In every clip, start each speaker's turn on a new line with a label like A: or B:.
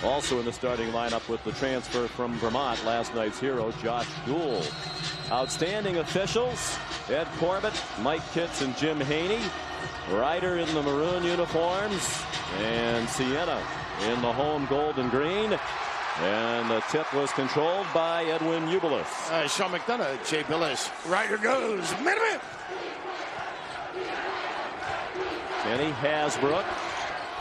A: Also in the starting lineup with the transfer from Vermont, last night's hero, Josh Gould. Outstanding officials, Ed Corbett, Mike Kitts, and Jim Haney. Ryder in the maroon uniforms, and Siena in the home gold and green. And the tip was controlled by Edwin Ubelis.
B: Sean McDonough, Jay Billis. Ryder goes. Minute.
A: Kenny Hasbrook,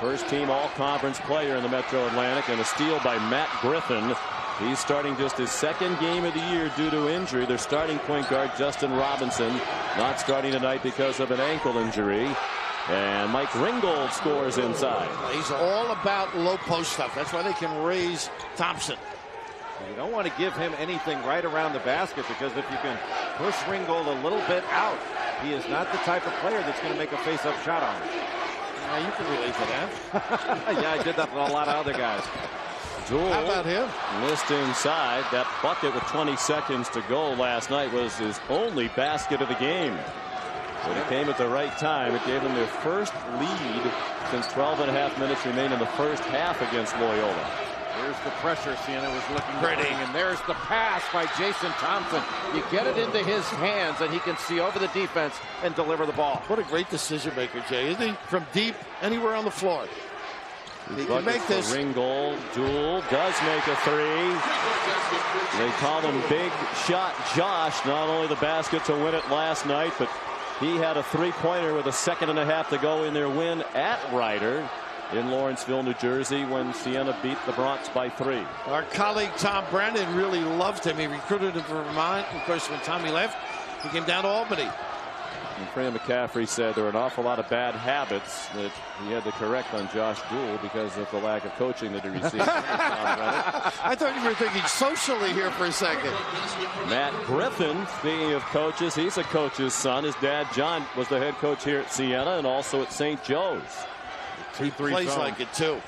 A: first team all-conference player in the Metro Atlantic, and a steal by Matt Griffin. He's starting just his second game of the year due to injury. Their starting point guard, Justin Robinson, not starting tonight because of an ankle injury. And Mike Ringgold scores inside.
B: He's all about low post stuff. That's why they can raise Thompson.
C: You don't want to give him anything right around the basket, because if you can push Ringgold a little bit out, he is not the type of player that's going to make a face-up shot on him.
B: You can relate to that.
C: Yeah, I did that with a lot of other guys.
A: Jewell,
B: how about him?
A: Missed inside. That bucket with 20 seconds to go last night was his only basket of the game. But it came at the right time. It gave them their first lead since 12.5 minutes remain in the first half against Loyola.
C: Here's the pressure Siena was looking for, and there's the pass by Jason Thompson. You get it into his hands, and he can see over the defense and deliver the ball.
B: What a great decision maker, Jay, isn't he? From deep, anywhere on the floor. He can make this.
A: Ringgold, Jewell does make a three. They call him Big Shot Josh. Not only the basket to win it last night, but he had a three-pointer with a second and a half to go in their win at Ryder in Lawrenceville, New Jersey, when Siena beat the Bronx by 3.
B: Our colleague Tom Brennan really loved him. He recruited him for Vermont. Of course, when Tommy left, he came down to Albany.
A: And Fran McCaffrey said there were an awful lot of bad habits that he had to correct on Josh Gould because of the lack of coaching that he received.
B: I thought you were thinking socially here for a second.
A: Matt Griffin, speaking of coaches, he's a coach's son. His dad, John, was the head coach here at Siena and also at St. Joe's.
B: He plays like it, too.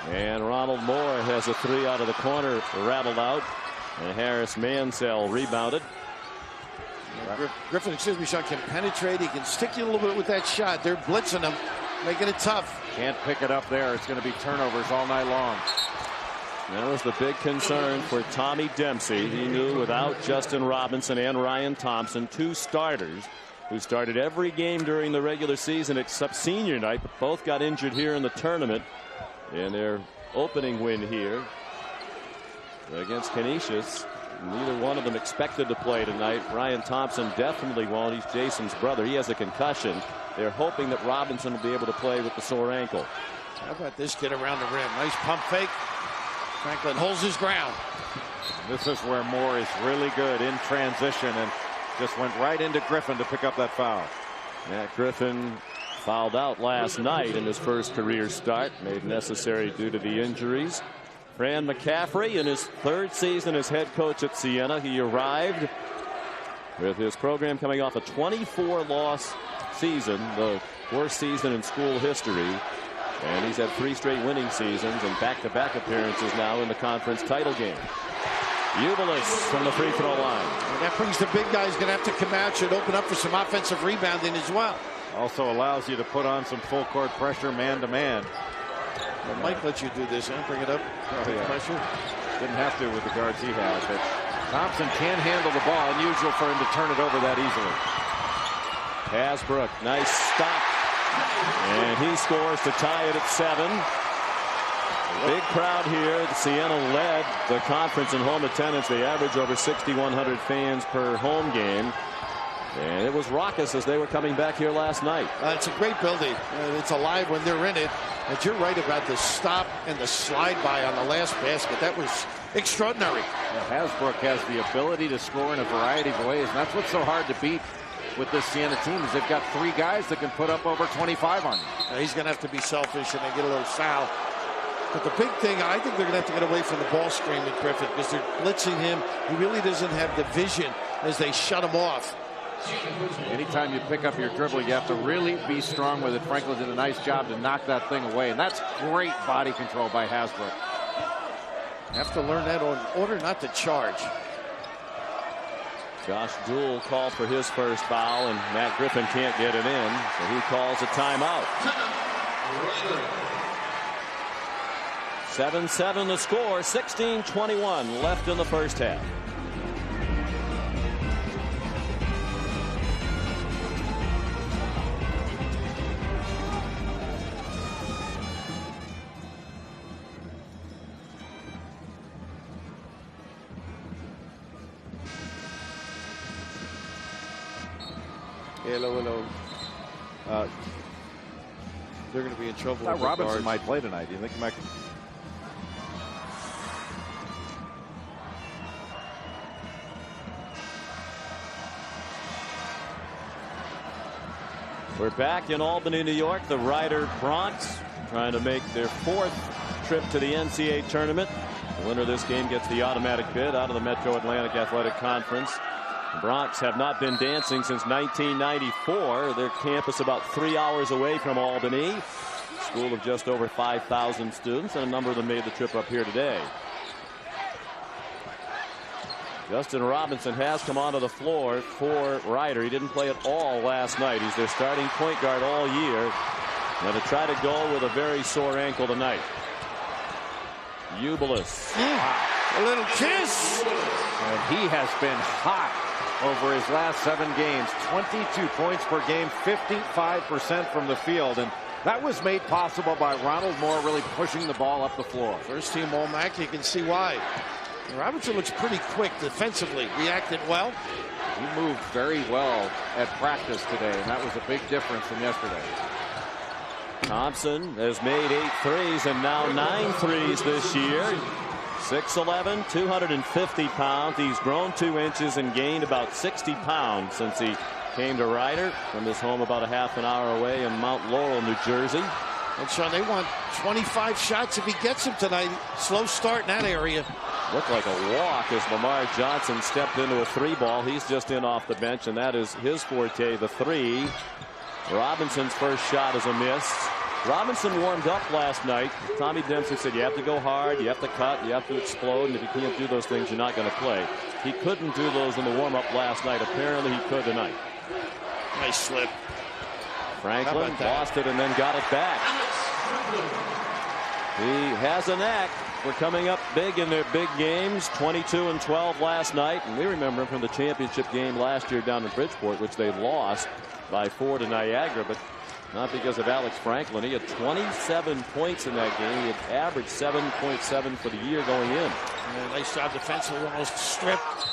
A: And Ronald Moore has a three out of the corner rattled out. And Harris Mansell rebounded.
B: Griffin, Sean, can penetrate. He can stick you a little bit with that shot. They're blitzing him, making it tough.
C: Can't pick it up there. It's going to be turnovers all night long.
A: That was the big concern for Tommy Dempsey. He knew without Justin Robinson and Ryan Thompson, two starters who started every game during the regular season except senior night, but both got injured here in the tournament in their opening win here against Canisius. Neither one of them expected to play tonight. Ryan Thompson definitely won't. He's Jason's brother. He has a concussion. They're hoping that Robinson will be able to play with the sore ankle.
B: How about this kid around the rim? Nice pump fake. Franklin holds his ground.
C: This is where Moore is really good in transition and just went right into Griffin to pick up that foul.
A: Matt Griffin fouled out last night in his first career start, made necessary due to the injuries. Fran McCaffrey in his third season as head coach at Siena. He arrived with his program coming off a 24-loss season, the worst season in school history. And he's had 3 straight winning seasons and back-to-back appearances now in the conference title game. Ubelis from the free throw line.
B: And that brings the big guys going to have to come out. Should open up for some offensive rebounding as well.
C: Also allows you to put on some full court pressure man-to-man.
B: Mike let you do this, huh? Bring it up. Pressure.
C: Didn't have to with the guards he has, but Thompson can handle the ball. Unusual for him to turn it over that easily.
A: Hasbrook, nice stop. And he scores to tie it at 7. Big crowd here. Siena led the conference in home attendance. They average over 6,100 fans per home game. And it was raucous as they were coming back here last night.
B: It's a great building. It's alive when they're in it. But you're right about the stop and the slide by on the last basket. That was extraordinary.
C: Hasbrook has the ability to score in a variety of ways. And that's what's so hard to beat with this Siena team is they've got 3 guys that can put up over 25 on you.
B: He's going to have to be selfish and then get a little foul. But the big thing, I think they're going to have to get away from the ball screen with Griffin because they're blitzing him. He really doesn't have the vision as they shut him off.
C: Anytime you pick up your dribble, you have to really be strong with it. Franklin did a nice job to knock that thing away, and that's great body control by Hasbrook.
B: Have to learn that in order not to charge.
A: Josh Jewell called for his first foul, and Matt Griffin can't get it in, so he calls a timeout. 7-7 the score. 16:21 left in the first half.
B: They're going to be in trouble.
C: Robinson might play tonight. Do you think he might?
A: We're back in Albany, New York. The Rider Bronx trying to make their 4th trip to the NCAA tournament. The winner of this game gets the automatic bid out of the Metro Atlantic Athletic Conference. The Bronx have not been dancing since 1994. Their campus about 3 hours away from Albany. School of just over 5,000 students, and a number of them made the trip up here today. Justin Robinson has come onto the floor for Rider. He didn't play at all last night. He's their starting point guard all year. Now to try to go with a very sore ankle tonight. Ubilis.
B: A little kiss.
C: And he has been hot over his last 7 games. 22 points per game, 55% from the field. And that was made possible by Ronald Moore really pushing the ball up the floor.
B: First team All-MAAC. You can see why. Robinson looks pretty quick defensively. Reacted well.
C: He moved very well at practice today, and that was a big difference from yesterday.
A: Thompson has made 8 threes and now 9 threes this year. 6'11", 250 pounds. He's grown 2 inches and gained about 60 pounds since he came to Rider from his home about a half an hour away in Mount Laurel, New Jersey.
B: And Sean, they want 25 shots if he gets them tonight. Slow start in that area.
A: Looked like a walk as Lamar Johnson stepped into a 3-ball. He's just in off the bench, and that is his forte, the 3. Robinson's first shot is a miss. Robinson warmed up last night. Tommy Dempsey said you have to go hard, you have to cut, you have to explode, and if you can't do those things, you're not going to play. He couldn't do those in the warm-up last night. Apparently he could tonight.
B: Nice slip.
A: Franklin lost it and then got it back. He has a knack for coming up big in their big games. 22 and 12 last night, and we remember him from the championship game last year down in Bridgeport, which they lost by 4 to Niagara, but not because of Alex Franklin. He had 27 points in that game. He had averaged 7.7 for the year going in.
B: Nice job defensively, almost stripped.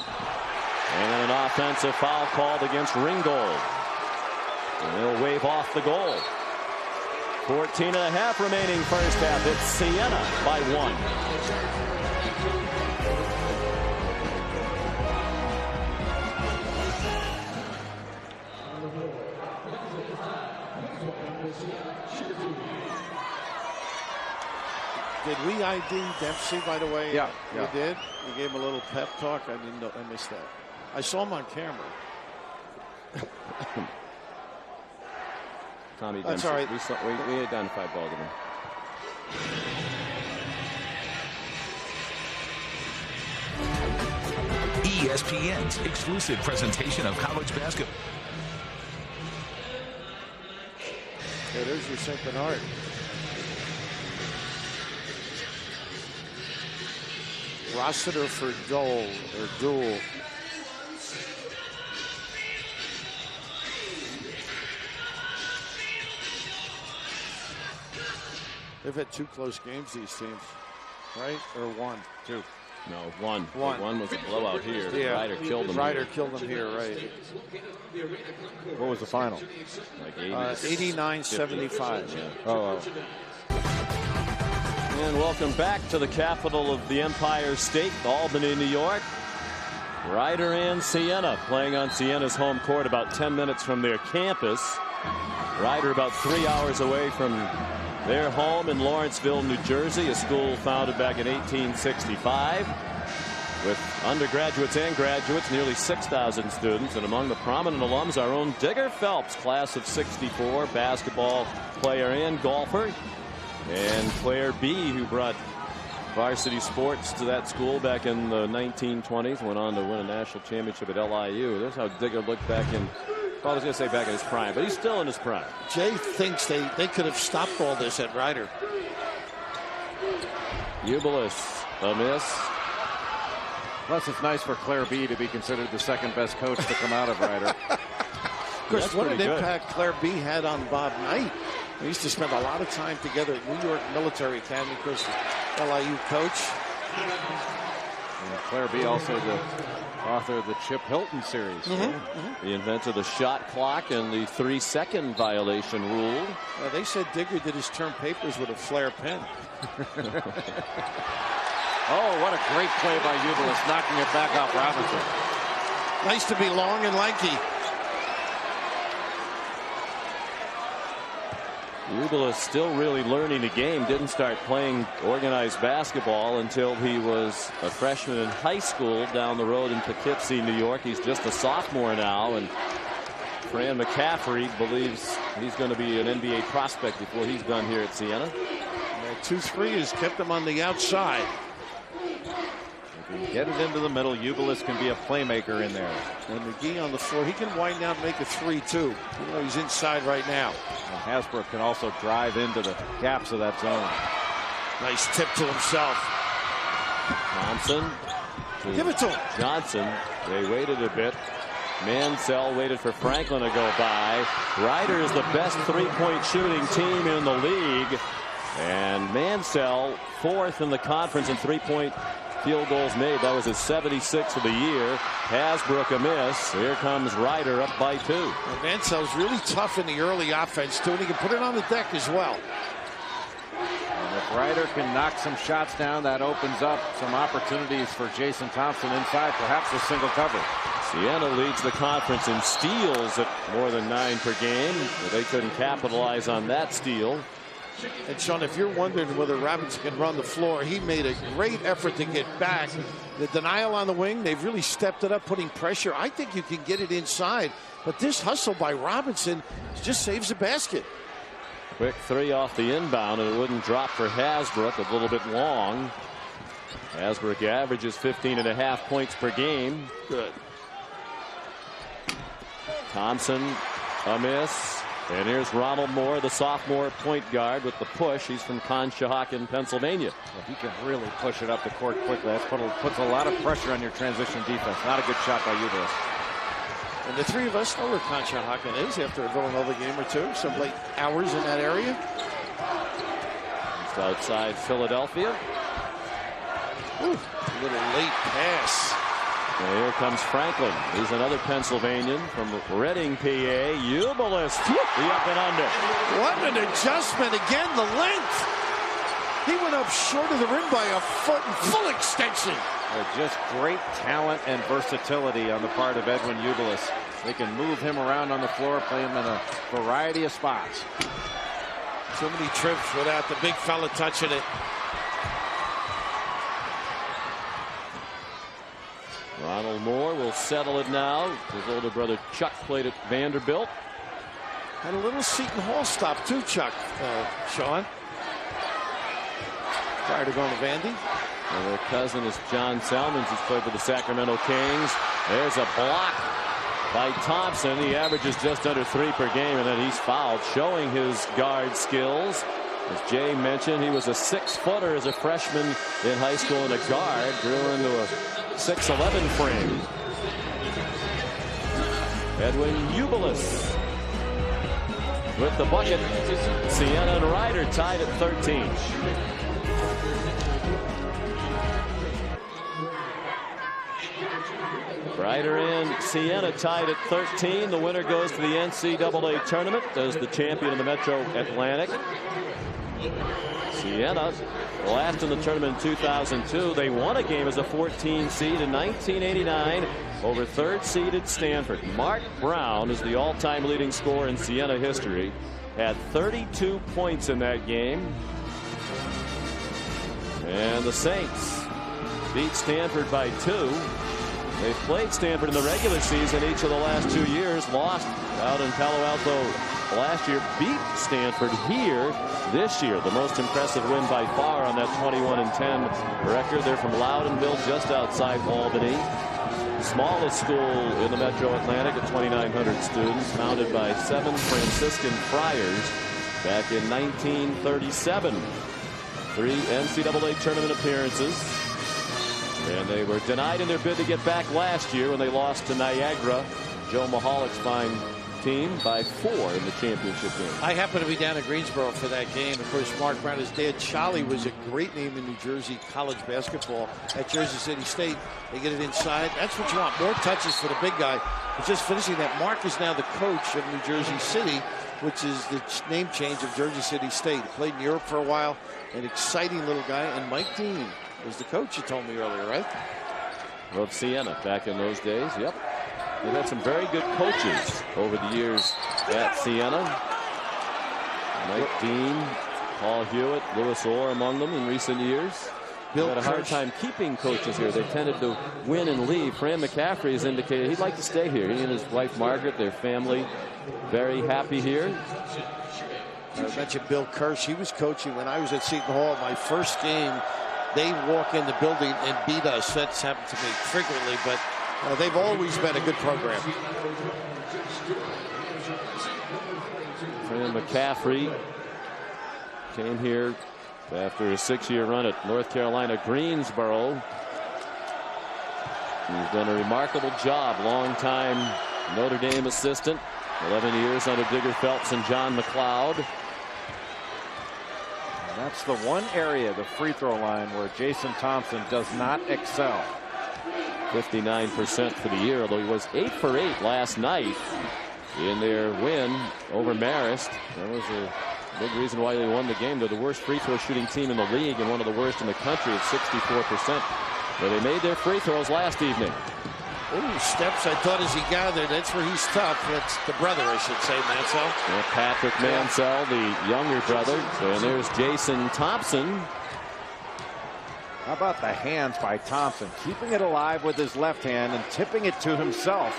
A: And an offensive foul called against Ringgold. And they'll wave off the goal. 14 and a half remaining first half. It's Siena by 1.
B: Did we ID Dempsey, by the way?
C: Yeah.
B: We did. We gave him a little pep talk. I didn't know. I missed that. I saw him on camera.
A: Tommy
B: That's
A: Dempsey.
B: all right.
A: We identified both of them.
D: ESPN's exclusive presentation of college basketball.
B: Yeah, there's your St. Bernard. Rossiter for Dole or Duel. They've had 2 close games, these teams, right? Or 1, 2.
A: No, 1. One was a blowout here.
B: Yeah.
A: Rider killed them.
B: Rider killed them here, right?
C: What was the final?
A: Like
B: 89-75.
A: Yeah.
C: Oh.
A: And welcome back to the capital of the Empire State, Albany, New York. Rider and Siena playing on Siena's home court about 10 minutes from their campus. Rider about 3 hours away from their home in Lawrenceville, New Jersey, a school founded back in 1865 with undergraduates and graduates, nearly 6,000 students, and among the prominent alums, our own Digger Phelps, class of '64, basketball player and golfer, and Claire B., who brought varsity sports to that school back in the 1920s, went on to win a national championship at LIU. That's how Digger looked back in, I was going to say back in his prime, but he's still in his prime.
B: Jay thinks they could have stopped all this at Rider.
A: Ubilis, a miss.
C: Plus, it's nice for Claire B to be considered the second best coach to come out of Ryder.
B: Of course, what an impact Claire B had on Bob Knight. They used to spend a lot of time together at New York Military Academy. Of course, LIU coach.
C: And Claire B also the author of the Chip Hilton series.
A: He invented the shot clock and the 3-second violation rule.
B: They said Digger did his term papers with a Flair pen.
C: Oh, what a great play by Ubilis, knocking it back off Robinson.
B: Nice to be long and lanky.
A: Ubilis still really learning the game. Didn't start playing organized basketball until he was a freshman in high school down the road in Poughkeepsie, New York. He's just a sophomore now, and Fran McCaffrey believes he's going to be an NBA prospect before he's done here at Siena.
B: That 2-3 has kept him on the outside.
C: If you get it into the middle, Ubilis can be a playmaker in there.
B: And McGee on the floor, he can wind down and make a 3-2. You know, he's inside right now.
C: And Hasbrook can also drive into the gaps of that zone.
B: Nice tip to himself.
A: Thompson.
B: Give it to him.
A: Johnson. They waited a bit. Mansell waited for Franklin to go by. Ryder is the best three-point shooting team in the league. And Mansell, fourth in the conference in three-point field goals made. That was his 76th of the year. Hasbrook a miss. Here comes Ryder up by 2.
B: And Mansell's really tough in the early offense too, and he can put it on the deck as well.
C: And if Ryder can knock some shots down, that opens up some opportunities for Jason Thompson inside, perhaps a single cover.
A: Siena leads the conference in steals at more than 9 per game, but they couldn't capitalize on that steal.
B: And Sean, if you're wondering whether Robinson can run the floor, he made a great effort to get back. The denial on the wing, they've really stepped it up, putting pressure. I think you can get it inside, but this hustle by Robinson just saves the basket.
A: Quick 3 off the inbound, and it wouldn't drop for Hasbrook. A little bit long. Hasbrook averages 15.5 points per game.
B: Good.
A: Thompson a miss. And here's Ronald Moore, the sophomore point guard, with the push. He's from Conshohocken, Pennsylvania.
C: Well, he can really push it up the court quickly. That puts a lot of pressure on your transition defense. Not a good shot by Ubilis.
B: And the three of us know where Conshohocken is after a Villanova game or two. Some late hours in that area.
A: Just outside Philadelphia.
B: Ooh, a little late pass.
A: And here comes Franklin. He's another Pennsylvanian from Reading, PA. Ubilis, the up and under.
B: What an adjustment. Again, the length. He went up short of the rim by a foot in full extension.
C: Just great talent and versatility on the part of Edwin Ubilis. They can move him around on the floor, play him in a variety of spots.
B: So many trips without the big fella touching it.
A: Ronald Moore will settle it now. His older brother Chuck played at Vanderbilt.
B: Had a little Seton Hall stop too, Chuck, Sean. Prior to going to Vandy.
A: And their cousin is John Salmons, who's played for the Sacramento Kings. There's a block by Thompson. He averages just under 3 per game, and then he's fouled, showing his guard skills. As Jay mentioned, he was a 6-footer as a freshman in high school and a guard. Grew into a 6'11" frame. Edwin Ubilis with the bucket. Siena and Ryder tied at 13. Ryder and Siena tied at 13. The winner goes to the NCAA tournament as the champion of the Metro Atlantic. Siena, last in the tournament in 2002. They won a game as a 14 seed in 1989 over third-seeded Stanford. Mark Brown is the all-time leading scorer in Siena history. Had 32 points in that game. And the Saints beat Stanford by 2. They've played Stanford in the regular season each of the last 2 years. Lost out in Palo Alto last year. Beat Stanford here this year. The most impressive win by far on that 21-10 record. They're from Loudonville, just outside Albany. Smallest school in the Metro Atlantic at 2,900 students. Founded by 7 Franciscan friars back in 1937. 3 NCAA tournament appearances. And they were denied in their bid to get back last year when they lost to Niagara, Joe Mahalick's fine team, by 4 in the championship game.
B: I happened to be down in Greensboro for that game. Of course, Mark Brown, his dad, Charlie, was a great name in New Jersey college basketball at Jersey City State. They get it inside. That's what you want. More touches for the big guy. But just finishing that, Mark is now the coach of New Jersey City, which is the name change of Jersey City State. He played in Europe for a while. An exciting little guy. And Mike Dean was the coach, you told me earlier, right?
A: Of Siena back in those days. Yep. They've had some very good coaches over the years at Siena. Mike Dean, Paul Hewitt, Louis Orr among them in recent years. They've had a hard time keeping coaches here. They tended to win and leave. Fran McCaffrey has indicated he'd like to stay here. He and his wife Margaret, their family, very happy here.
B: I mentioned Bill Kirsch. He was coaching when I was at Seton Hall. My first game, they walk in the building and beat us. That's happened to me frequently, but they've always been a good program.
A: Fran McCaffrey came here after a 6-year run at North Carolina Greensboro. He's done a remarkable job. Long-time Notre Dame assistant. 11 years under Digger Phelps and John McLeod.
C: That's the one area, the free throw line, where Jason Thompson does not excel.
A: 59% for the year, although he was 8 for 8 last night in their win over Marist. That was a big reason why they won the game. They're the worst free throw shooting team in the league and one of the worst in the country at 64%. But they made their free throws last evening.
B: Ooh, steps, I thought, as he gathered. That's where he's tough. That's the brother, I should say, Mansell.
A: Yeah, Patrick Mansell, the younger brother. And there's Jason Thompson.
C: How about the hands by Thompson, keeping it alive with his left hand and tipping it to himself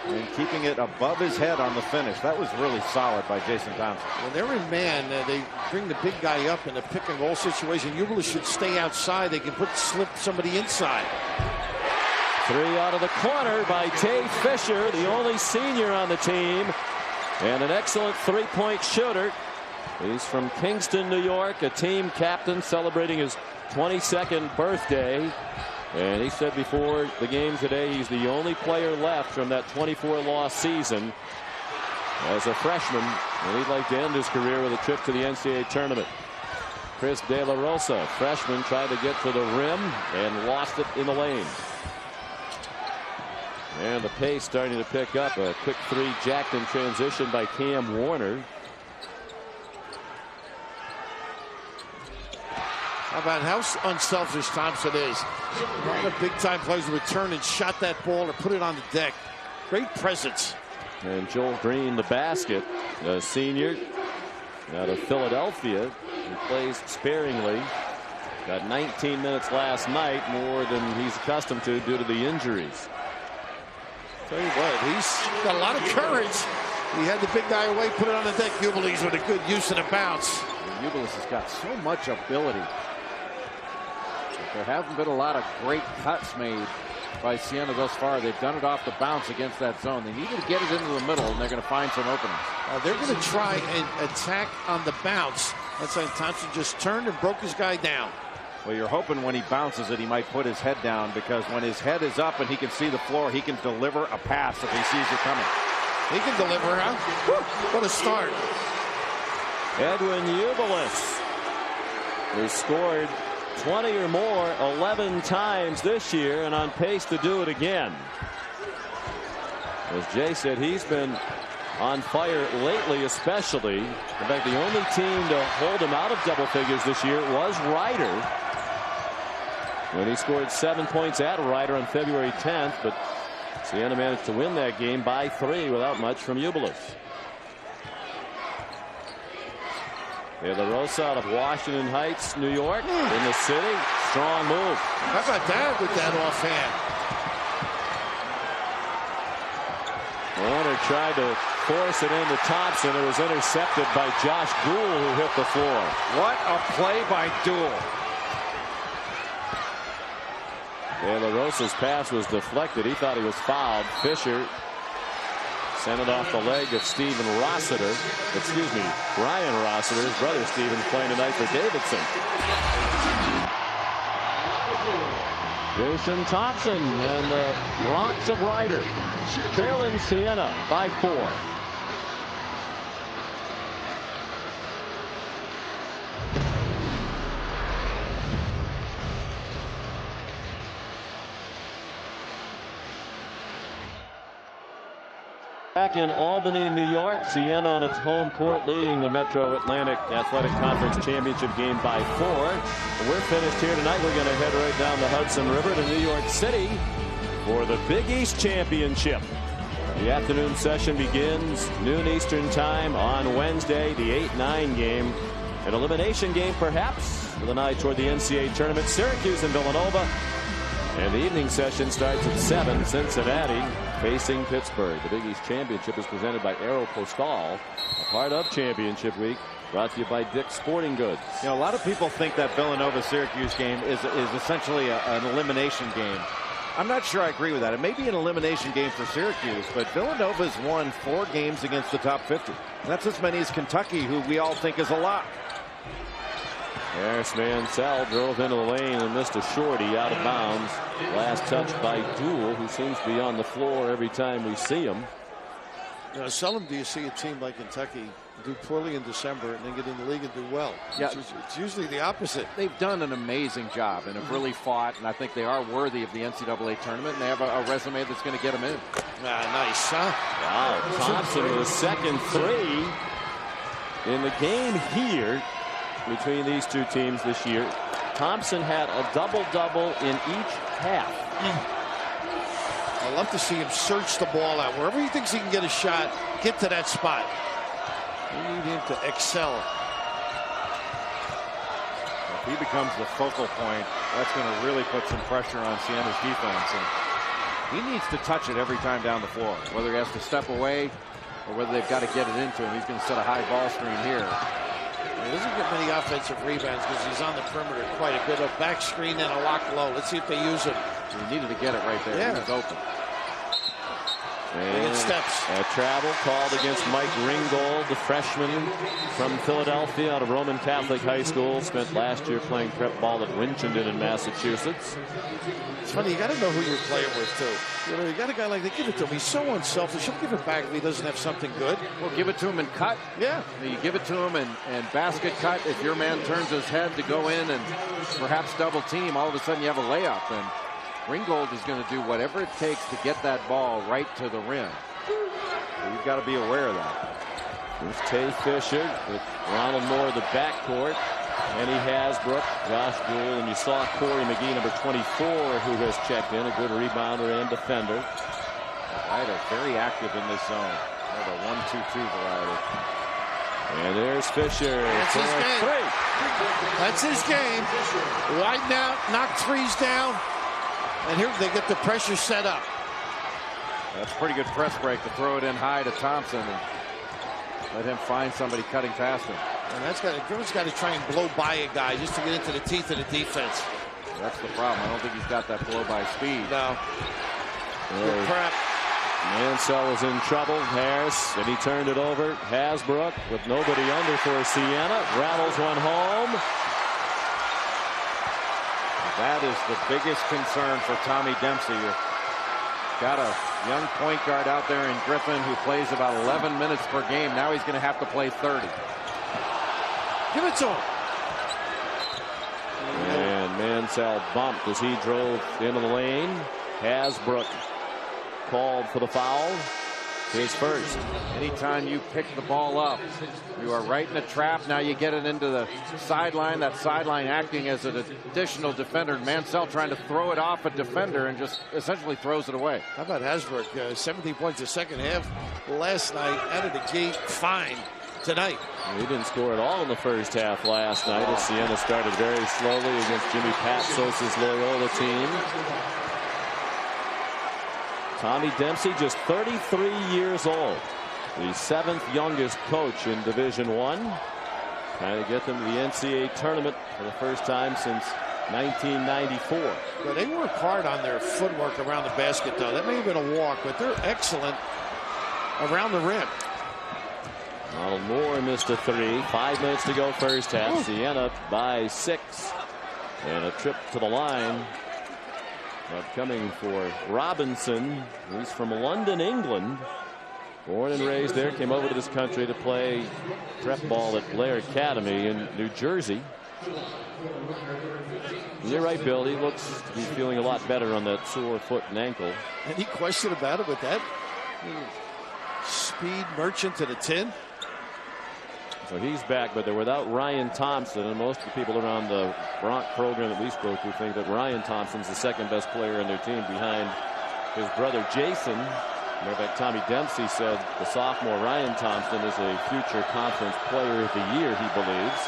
C: and keeping it above his head on the finish. That was really solid by Jason Thompson.
B: When they're in man, they bring the big guy up in a pick and roll situation. Ubla should stay outside. They can slip somebody inside.
A: 3 out of the corner by Tay Fisher, the only senior on the team, and an excellent 3-point shooter. He's from Kingston, New York, a team captain celebrating his 22nd birthday. And he said before the game today he's the only player left from that 24-loss season as a freshman, and he'd like to end his career with a trip to the NCAA tournament. Chris De La Rosa, freshman, tried to get to the rim and lost it in the lane. And the pace starting to pick up. A quick 3 jacked in transition by Cam Warner.
B: How about how unselfish Thompson is? A lot of big-time players would turn and shot that ball or put it on the deck. Great presence.
A: And Joel Green, the basket, a senior out of Philadelphia, who plays sparingly. Got 19 minutes last night, more than he's accustomed to due to the injuries.
B: Tell you what, he's got a lot of courage. He had the big guy away, put it on the deck. Ubiles with a good use and a bounce.
C: Ubiles has got so much ability. There haven't been a lot of great cuts made by Siena thus far. They've done it off the bounce against that zone. They need to get it into the middle, and they're going to find some openings.
B: They're going to try and attack on the bounce. That's why Thompson just turned and broke his guy down.
C: Well, you're hoping when he bounces it, he might put his head down, because when his head is up and he can see the floor, he can deliver a pass if he sees it coming.
B: He can deliver, huh? Woo, what a start.
A: Edwin Ubilis, who scored 20 or more 11 times this year and on pace to do it again. As Jay said, he's been on fire lately, especially. In fact, the only team to hold him out of double figures this year was Ryder, when he scored 7 points at Ryder on February 10th, but Siena managed to win that game by 3 without much from Ubilis. De La Rosa out of Washington Heights, New York, in the city. Strong move.
B: How about that with that offhand?
A: Warner tried to force it into Thompson. It was intercepted by Josh Gould, who hit the floor.
C: What a play by Gould. De La Rosa's pass was deflected. He thought he was fouled. Fisher
A: Sent it off the leg of Steven Rossiter. Excuse me, Ryan Rossiter. His brother Steven playing tonight for Davidson. Jason Thompson and the Bronx of Ryder trailing Siena by 4. Back in Albany, New York, Siena on its home court leading the Metro Atlantic Athletic Conference Championship game by 4. We're finished here tonight. We're going to head right down the Hudson River to New York City for the Big East Championship. The afternoon session begins noon Eastern time on Wednesday, the 8-9 game. An elimination game perhaps with an eye toward the NCAA tournament. Syracuse and Villanova. And the evening session starts at 7. Cincinnati facing Pittsburgh. The Big East Championship is presented by Aeropostale, a part of Championship Week, brought to you by Dick's Sporting Goods.
C: You know, a lot of people think that Villanova-Syracuse game is essentially an elimination game. I'm not sure I agree with that. It may be an elimination game for Syracuse, but Villanova's won 4 games against the top 50. And that's as many as Kentucky, who we all think is a lot.
A: Harris Mansell drove into the lane and missed a shorty out of bounds. Last touch by Dool, who seems to be on the floor every time we see him.
B: You know, seldom do you see a team like Kentucky do poorly in December and then get in the league and do well.
C: Yeah.
B: It's usually the opposite.
C: They've done an amazing job and have really fought, and I think they are worthy of the NCAA tournament, and they have a resume that's going to get them in.
B: Nice, huh?
A: Wow, Thompson with a second 3 in the game here between these two teams this year. Thompson had a double-double in each half.
B: I love to see him search the ball out. Wherever he thinks he can get a shot, get to that spot. We need him to excel.
C: If he becomes the focal point, that's going to really put some pressure on Siena's defense. And he needs to touch it every time down the floor, whether he has to step away or whether they've got to get it into him. He's going to set a high ball screen here.
B: He doesn't get many offensive rebounds because he's on the perimeter quite a bit. A back screen and a lock low. Let's see if they use it.
C: He needed to get it right there.
B: Yeah.
C: He was open.
A: And
B: steps.
A: A travel called against Mike Ringgold, the freshman from Philadelphia out of Roman Catholic High School. Spent last year playing prep ball at Winchendon in Massachusetts.
B: It's funny, you got to know who you're playing with, too. You know, you got a guy like that, give it to him. He's so unselfish. He'll give it back if he doesn't have something good.
C: Well, give it to him and cut.
B: Yeah.
C: You give it to him and basket cut. If your man turns his head to go in and perhaps double team, all of a sudden you have a layup. And Ringgold is going to do whatever it takes to get that ball right to the rim. So you've got to be aware of that.
A: Here's Tay Fisher with Ronald Moore, the backcourt. Kenny Hasbrook, Josh Dool, and you saw Corey McGee, number 24, who has checked in, a good rebounder and defender.
C: Ryder very active in this zone. They're the 1-2-2 variety.
A: And there's Fisher.
B: That's his game.
A: 3.
B: That's his game. Widen out, knock threes down. And here they get the pressure set up.
C: That's a pretty good press break to throw it in high to Thompson and let him find somebody cutting past him.
B: And German's got to try and blow by a guy just to get into the teeth of the defense.
C: That's the problem. I don't think he's got that blow by speed.
B: No. Good prep.
A: Mansell was in trouble. Harris, and he turned it over. Hasbrook with nobody under for Siena. Rattles one home.
C: That is the biggest concern for Tommy Dempsey. Got a young point guard out there in Griffin who plays about 11 minutes per game. Now he's going to have to play 30.
B: Give it to him.
A: And Mansell bumped as he drove into the lane. Hasbrook called for the foul. His first.
C: Anytime you pick the ball up, you are right in the trap. Now you get it into the sideline. That sideline acting as an additional defender. Mansell trying to throw it off a defender and just essentially throws it away.
B: How about Hasbrook? 17 points the second half last night. Out of the gate, fine tonight.
A: He didn't score at all in the first half last night as Siena started very slowly against Jimmy Patsos's Loyola team. Tommy Dempsey, just 33 years old, the 7th youngest coach in Division I. Trying to get them to the NCAA tournament for the first time since 1994.
B: Well, they work hard on their footwork around the basket, though. That may have been a walk, but they're excellent around the rim.
A: Ronald Moore missed a three. 5 minutes to go first half. Siena by 6. And a trip to the line upcoming for Robinson. He's from London, England. Born and raised there. Came over to this country to play prep ball at Blair Academy in New Jersey. And you're right, Bill. He looks to be feeling a lot better on that sore foot and ankle.
B: Any question about it with that speed merchant to the 10?
A: So he's back, but they're without Ryan Thompson, and most of the people around the Bronx program that we spoke to think that Ryan Thompson's the second best player on their team behind his brother Jason. Matter of fact, Tommy Dempsey said the sophomore Ryan Thompson is a future conference player of the year, he believes,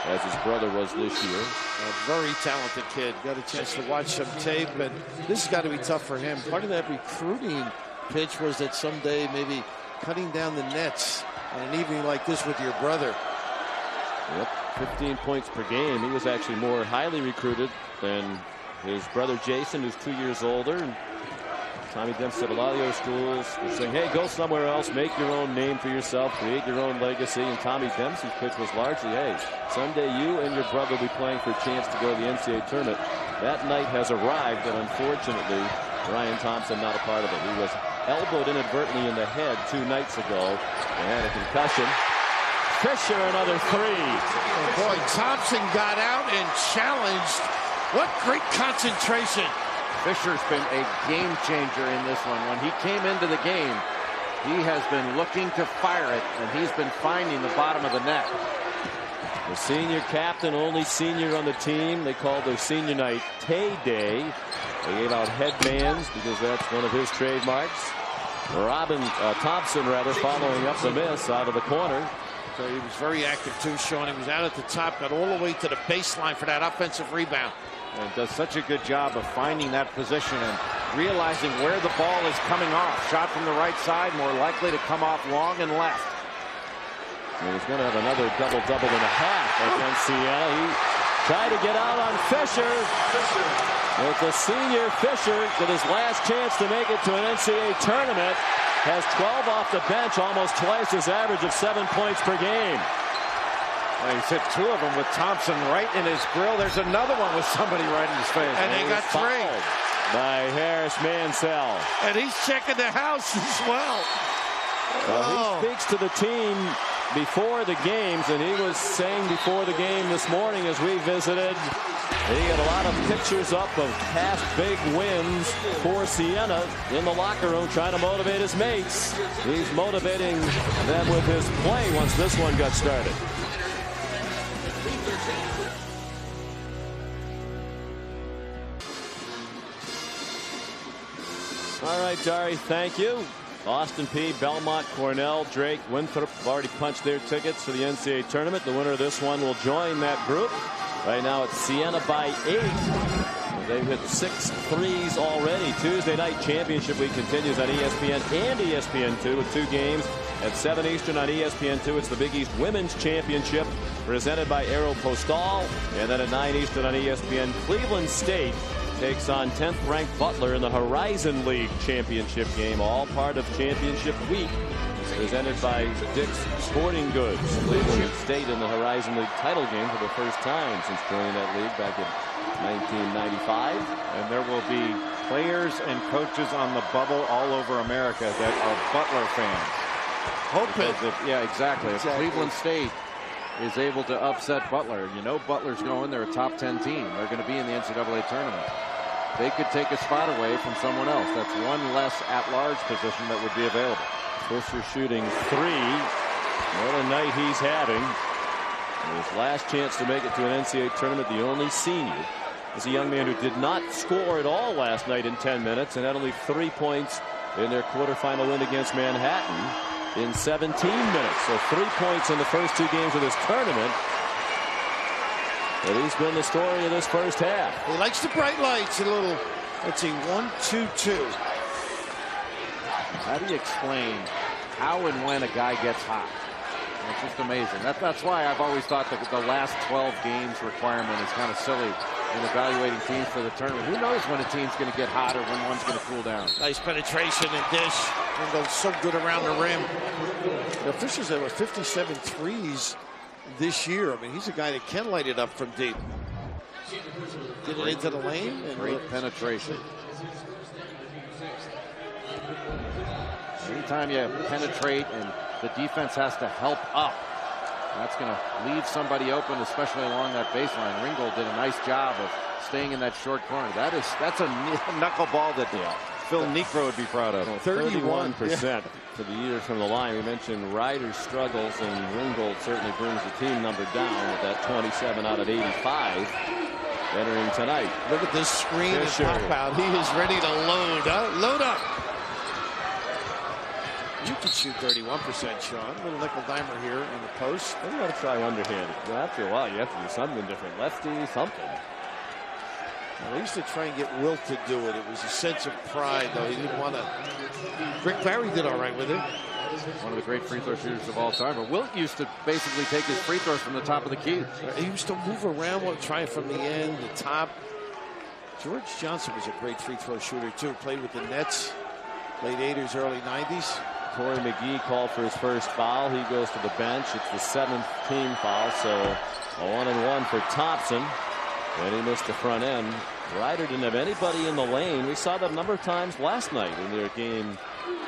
A: as his brother was this year.
B: A very talented kid. Got a chance to watch some tape, and this has got to be tough for him. Part of that recruiting pitch was that someday maybe cutting down the nets on an evening like this with your brother.
A: Yep, 15 points per game. He was actually more highly recruited than his brother Jason, who's 2 years older. And Tommy Dempsey said a lot of the other schools were saying, hey, go somewhere else, make your own name for yourself, create your own legacy. And Tommy Dempsey's pitch was largely, hey, someday you and your brother will be playing for a chance to go to the NCAA tournament. That night has arrived, but unfortunately, Ryan Thompson not a part of it. He was elbowed inadvertently in the head 2 nights ago and had a concussion. Fisher, another three.
B: Oh boy, Thompson got out and challenged. What great concentration.
C: Fisher's been a game changer in this one. When he came into the game, he has been looking to fire it, and he's been finding the bottom of the net.
A: The senior captain, only senior on the team. They called their senior night Tay Day. They gave out headbands because that's one of his trademarks. Thompson following up the miss out of the corner.
B: So he was very active too, Sean. He was out at the top, got all the way to the baseline for that offensive rebound.
C: And does such a good job of finding that position and realizing where the ball is coming off. Shot from the right side, more likely to come off long and left.
A: And he's going to have another double-double and a half against Siena. He tried to get out on Fisher. It's the senior Fisher with his last chance to make it to an NCAA tournament. Has 12 off the bench, almost twice his average of 7 points per game.
C: Well, he's hit 2 of them with Thompson right in his grill. There's another one with somebody right in his face.
B: And they got 3
A: by Harris Mansell.
B: And he's checking the house as well.
A: He speaks to the team before the games, and he was saying before the game this morning as we visited, he had a lot of pictures up of past big wins for Siena in the locker room, trying to motivate his mates. He's motivating them with his play once this one got started. All right, Dari, thank you. Austin Peay, Belmont, Cornell, Drake, Winthrop have already punched their tickets for the NCAA tournament. The winner of this one will join that group. Right now it's Siena by 8. They've hit 6 threes already. Tuesday night championship week continues on ESPN and ESPN2 with 2 games at 7 Eastern on ESPN2. It's the Big East Women's Championship presented by Aeropostale. And then at 9 Eastern on ESPN, Cleveland State takes on 10th ranked Butler in the Horizon League championship game, all part of championship week, presented by Dick's Sporting Goods. Cleveland State in the Horizon League title game for the first time since joining that league back in 1995.
C: And there will be players and coaches on the bubble all over America that are Butler fans. Yeah, exactly. If Cleveland State is able to upset Butler, you know Butler's going, they're a top 10 team. They're going to be in the NCAA tournament. They could take a spot away from someone else. That's one less at-large position that would be available.
A: Fisher shooting 3. What a night he's having. His last chance to make it to an NCAA tournament, the only senior, is a young man who did not score at all last night in 10 minutes and had only 3 points in their quarterfinal win against Manhattan in 17 minutes. So 3 points in the first 2 games of this tournament. But he's been the story of this first half.
B: He likes the bright lights. A little, let's see, 1-2-2.
C: How do you explain how and when a guy gets hot? It's just amazing. That's why I've always thought that the last 12 games requirement is kind of silly in evaluating teams for the tournament. Who knows when a team's going to get hot or when one's going to cool down?
B: Nice penetration and dish. Ringgold's so good around the rim. Fisher's at 57 threes this year. I mean, he's a guy that can light it up from deep. Get it into the lane. And
C: great penetration. Anytime you penetrate and the defense has to help up, that's going to leave somebody open, especially along that baseline. Ringgold did a nice job of staying in that short corner. That's a knuckleball that Phil Niekro would be proud of.
A: 31% for the year from the line. We mentioned Ryder's struggles, and Ringgold certainly brings the team number down with that 27 out of 85 entering tonight.
B: Look at this screen and pop out. He is ready to load. Load up. You can shoot 31%, Sean. A little nickel dimer here in the post.
A: You got to try underhanded. After a while, you have to do something different. Lefty, something.
B: Well, they used to try and get Wilt to do it. It was a sense of pride, though. He didn't want to. Rick Barry did all right with it.
C: One of the great free throw shooters of all time. But Wilt used to basically take his free throws from the top of the key.
B: He used to move around, try it from the end, the top. George Johnson was a great free throw shooter, too. Played with the Nets, late 80s, early 90s.
A: Torrey McGee called for his first foul. He goes to the bench. It's the 7th team foul, so a 1-and-1 for Thompson. And he missed the front end. Ryder didn't have anybody in the lane. We saw that a number of times last night in their game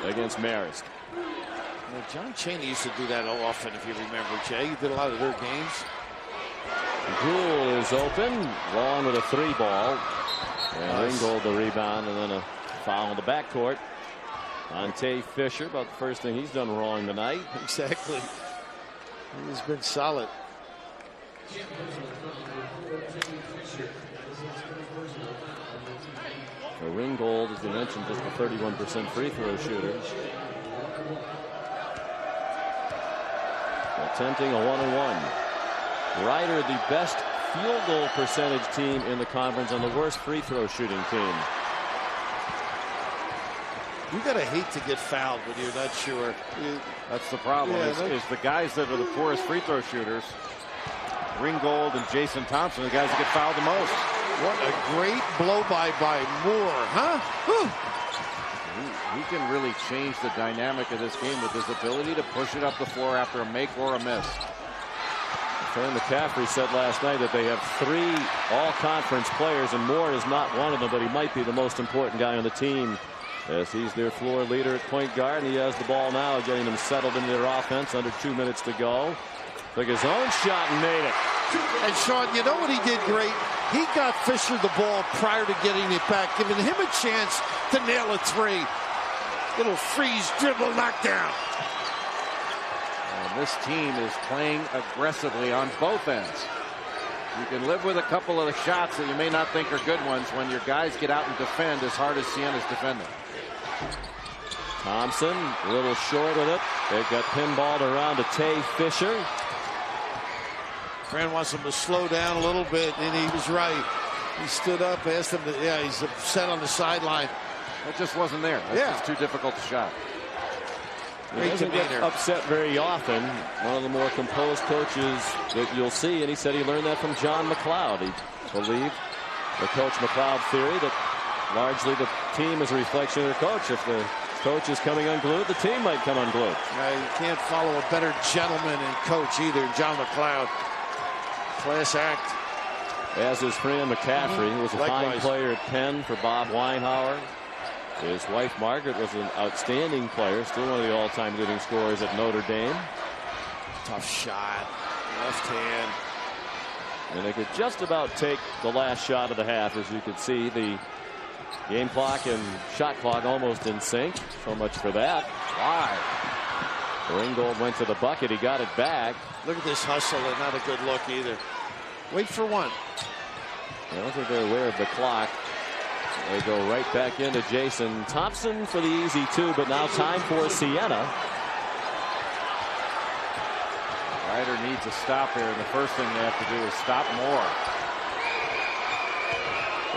A: against Marist.
B: Well, John Chaney used to do that often, if you remember, Jay. He did a lot of their games.
A: Gould is open. Long with a 3-ball. And Ringgold the rebound, and then a foul in the backcourt on Tay Fisher. About the first thing he's done wrong tonight.
B: Exactly. He's been solid.
A: So Ringgold, as you mentioned, just a 31% free throw shooter. Attempting a 1-and-1. Ryder, the best field goal percentage team in the conference and the worst free throw shooting team.
B: You gotta hate to get fouled when you're not sure.
C: That's the problem. Is the guys that are the poorest free throw shooters, Ringgold and Jason Thompson, the guys that get fouled the most.
B: What a great blow by Moore, huh?
C: He can really change the dynamic of this game with his ability to push it up the floor after a make or a miss.
A: Fran McCaffrey said last night that they have 3 all-conference players, and Moore is not one of them, but he might be the most important guy on the team, as he's their floor leader at point guard, and he has the ball now, getting them settled into their offense. Under 2 minutes to go. Took his own shot and made it.
B: And Sean, you know what he did great? He got Fisher the ball prior to getting it back, giving him a chance to nail a 3. Little freeze, dribble, knockdown.
C: And this team is playing aggressively on both ends. You can live with a couple of the shots that you may not think are good ones when your guys get out and defend as hard as Siena's defending.
A: Thompson a little short with it. They've got pinballed around to Tay Fisher.
B: Fran wants him to slow down a little bit, and he was right. He stood up, asked him to, he's upset on the sideline.
C: That just wasn't there. That's just too difficult to shot.
A: He doesn't get upset very often. One of the more composed coaches that you'll see, and he said he learned that from John McLeod. He believed the Coach McLeod theory that largely the team is a reflection of their coach. If the coach is coming unglued, the team might come unglued.
B: You can't follow a better gentleman and coach either, John McLeod. Class act.
A: As is Fran McCaffrey, who was a fine player at Penn for Bob Weinhauer. His wife Margaret was an outstanding player, still one of the all-time leading scorers at Notre Dame.
B: Tough shot, left hand.
A: And they could just about take the last shot of the half. As you could see, the game clock and shot clock almost in sync. So much for that. Ringgold went to the bucket. He got it back.
B: Look at this hustle, and not a good look either. Wait for one.
A: I don't think they're aware of the clock. They go right back into Jason Thompson for the easy 2, but now time for Siena.
C: Ryder needs a stop here, and the first thing they have to do is stop Moore.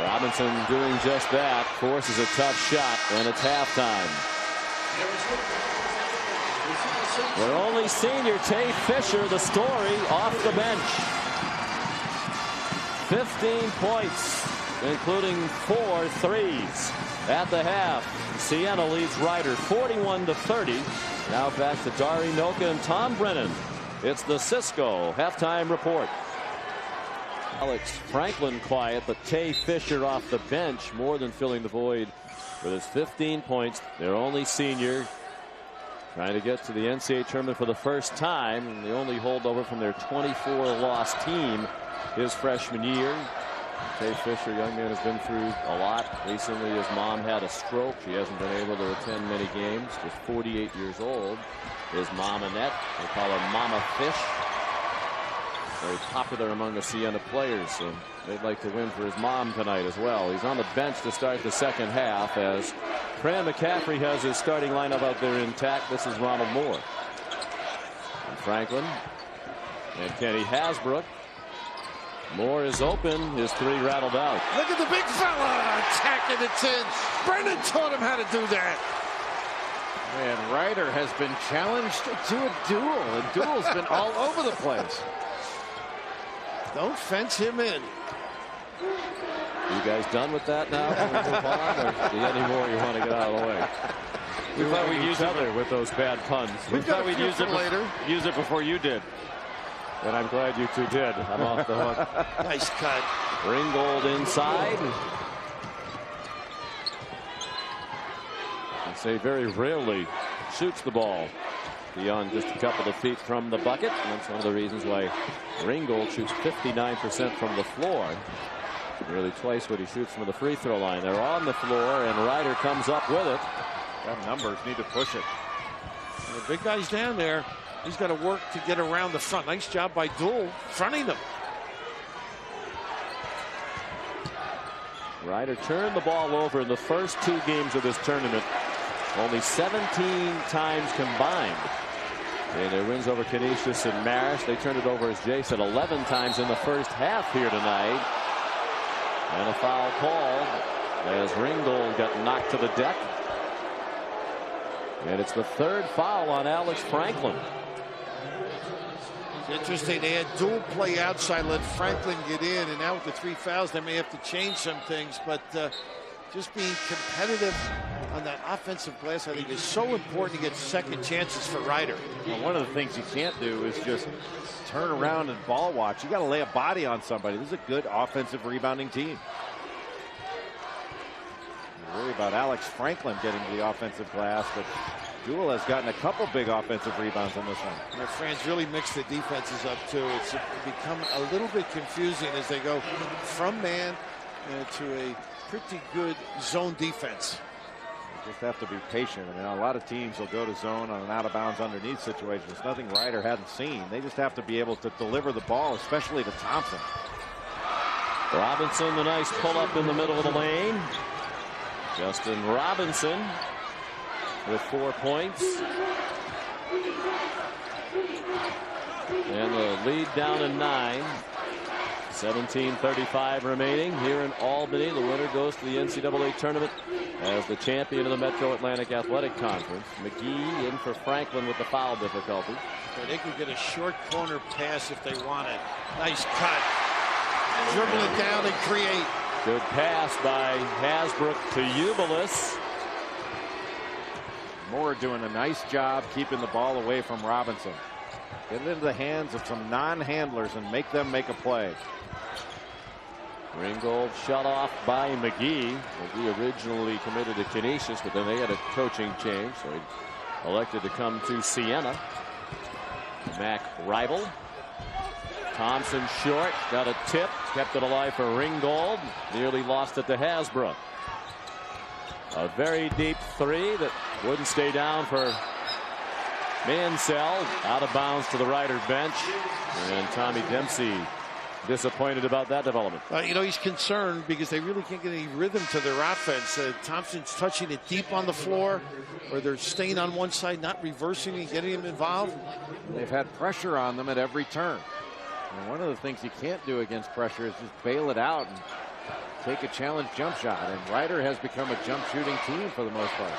A: Robinson doing just that, forces a tough shot, and it's halftime. Their only senior, Tay Fisher, the story, off the bench. 15 points, including 4 threes. At the half, Siena leads Ryder 41-30. Now back to Dari Noka and Tom Brennan. It's the Cisco halftime report. Alex Franklin quiet, but Tay Fisher off the bench more than filling the void with his 15 points. Their only senior, trying to get to the NCAA tournament for the first time, and the only holdover from their 24-loss team his freshman year. Tay Fisher, young man, has been through a lot. Recently his mom had a stroke. She hasn't been able to attend many games. Just 48 years old. His mom, Annette, they call her Mama Fish. Very popular among the Siena players, so they'd like to win for his mom tonight as well. He's on the bench to start the second half as Fran McCaffrey has his starting lineup out there intact. This is Ronald Moore. And Franklin and Kenny Hasbrook. Moore is open. His three rattled out.
B: Look at the big fella attacking the 10. Brennan taught him how to do that.
C: And Ryder has been challenged to a duel, and duel's been all over the place.
B: Don't fence him in.
A: You guys done with that now? Or do you any more you want to get out of the way? We thought we'd use it with those bad puns.
B: We thought we'd use it later.
C: Use it before you did.
A: And I'm glad you two did. I'm off the hook.
B: Nice cut.
A: Ringgold inside. I say very rarely shoots the ball beyond just a couple of feet from the bucket. And that's one of the reasons why Ringgold shoots 59% from the floor. Nearly twice what he shoots from the free throw line. They're on the floor, and Ryder comes up with it.
C: That numbers need to push it.
B: And the big guy's down there. He's got to work to get around the front. Nice job by Duel fronting them.
A: Ryder turned the ball over in the first two games of this tournament. Only 17 times combined. In their wins over Canisius and Marist, they turned it over, as Jay said, 11 times in the first half here tonight. And a foul called as Ringgold got knocked to the deck. And it's the third foul on Alex Franklin.
B: It's interesting. They had Duel play outside, let Franklin get in, and now with the 3 fouls, they may have to change some things. But just being competitive on that offensive glass, I think, is so important to get second chances for Ryder.
C: Well, one of the things you can't do is just turn around and ball watch. You got to lay a body on somebody. This is a good offensive rebounding team. You worry about Alex Franklin getting to the offensive glass, but Duel has gotten a couple big offensive rebounds on this one.
B: Yeah, Fran's really mixed the defenses up too. It's become a little bit confusing as they go from man to a pretty good zone defense.
C: You just have to be patient. I mean, a lot of teams will go to zone on an out of bounds underneath situation. It's nothing Ryder hadn't seen. They just have to be able to deliver the ball, especially to Thompson.
A: Robinson, the nice pull up in the middle of the lane. Justin Robinson with 4 points. And the lead down to 9. 17:35 remaining here in Albany. The winner goes to the NCAA tournament as the champion of the Metro Atlantic Athletic Conference. McGee in for Franklin with the foul difficulty.
B: They could get a short corner pass if they want it. Nice cut. Dribble it down and create.
A: Good pass by Hasbrook to Ubilis.
C: Moore doing a nice job keeping the ball away from Robinson. Get it into the hands of some non-handlers and make them make a play.
A: Ringgold shut off by McGee. McGee originally committed to Canisius, but then they had a coaching change, so he elected to come to Siena. MAAC rival. Thompson short, got a tip, kept it alive for Ringgold. Nearly lost it to Hasbrook. A very deep three that wouldn't stay down for Mansell. Out of bounds to the Ryder bench. And Tommy Dempsey disappointed about that development.
B: You know, he's concerned because they really can't get any rhythm to their offense. Thompson's touching it deep on the floor, or they're staying on one side, not reversing and getting him involved.
C: They've had pressure on them at every turn. And one of the things you can't do against pressure is just bail it out and take a challenge jump shot. And Ryder has become a jump shooting team for the most part.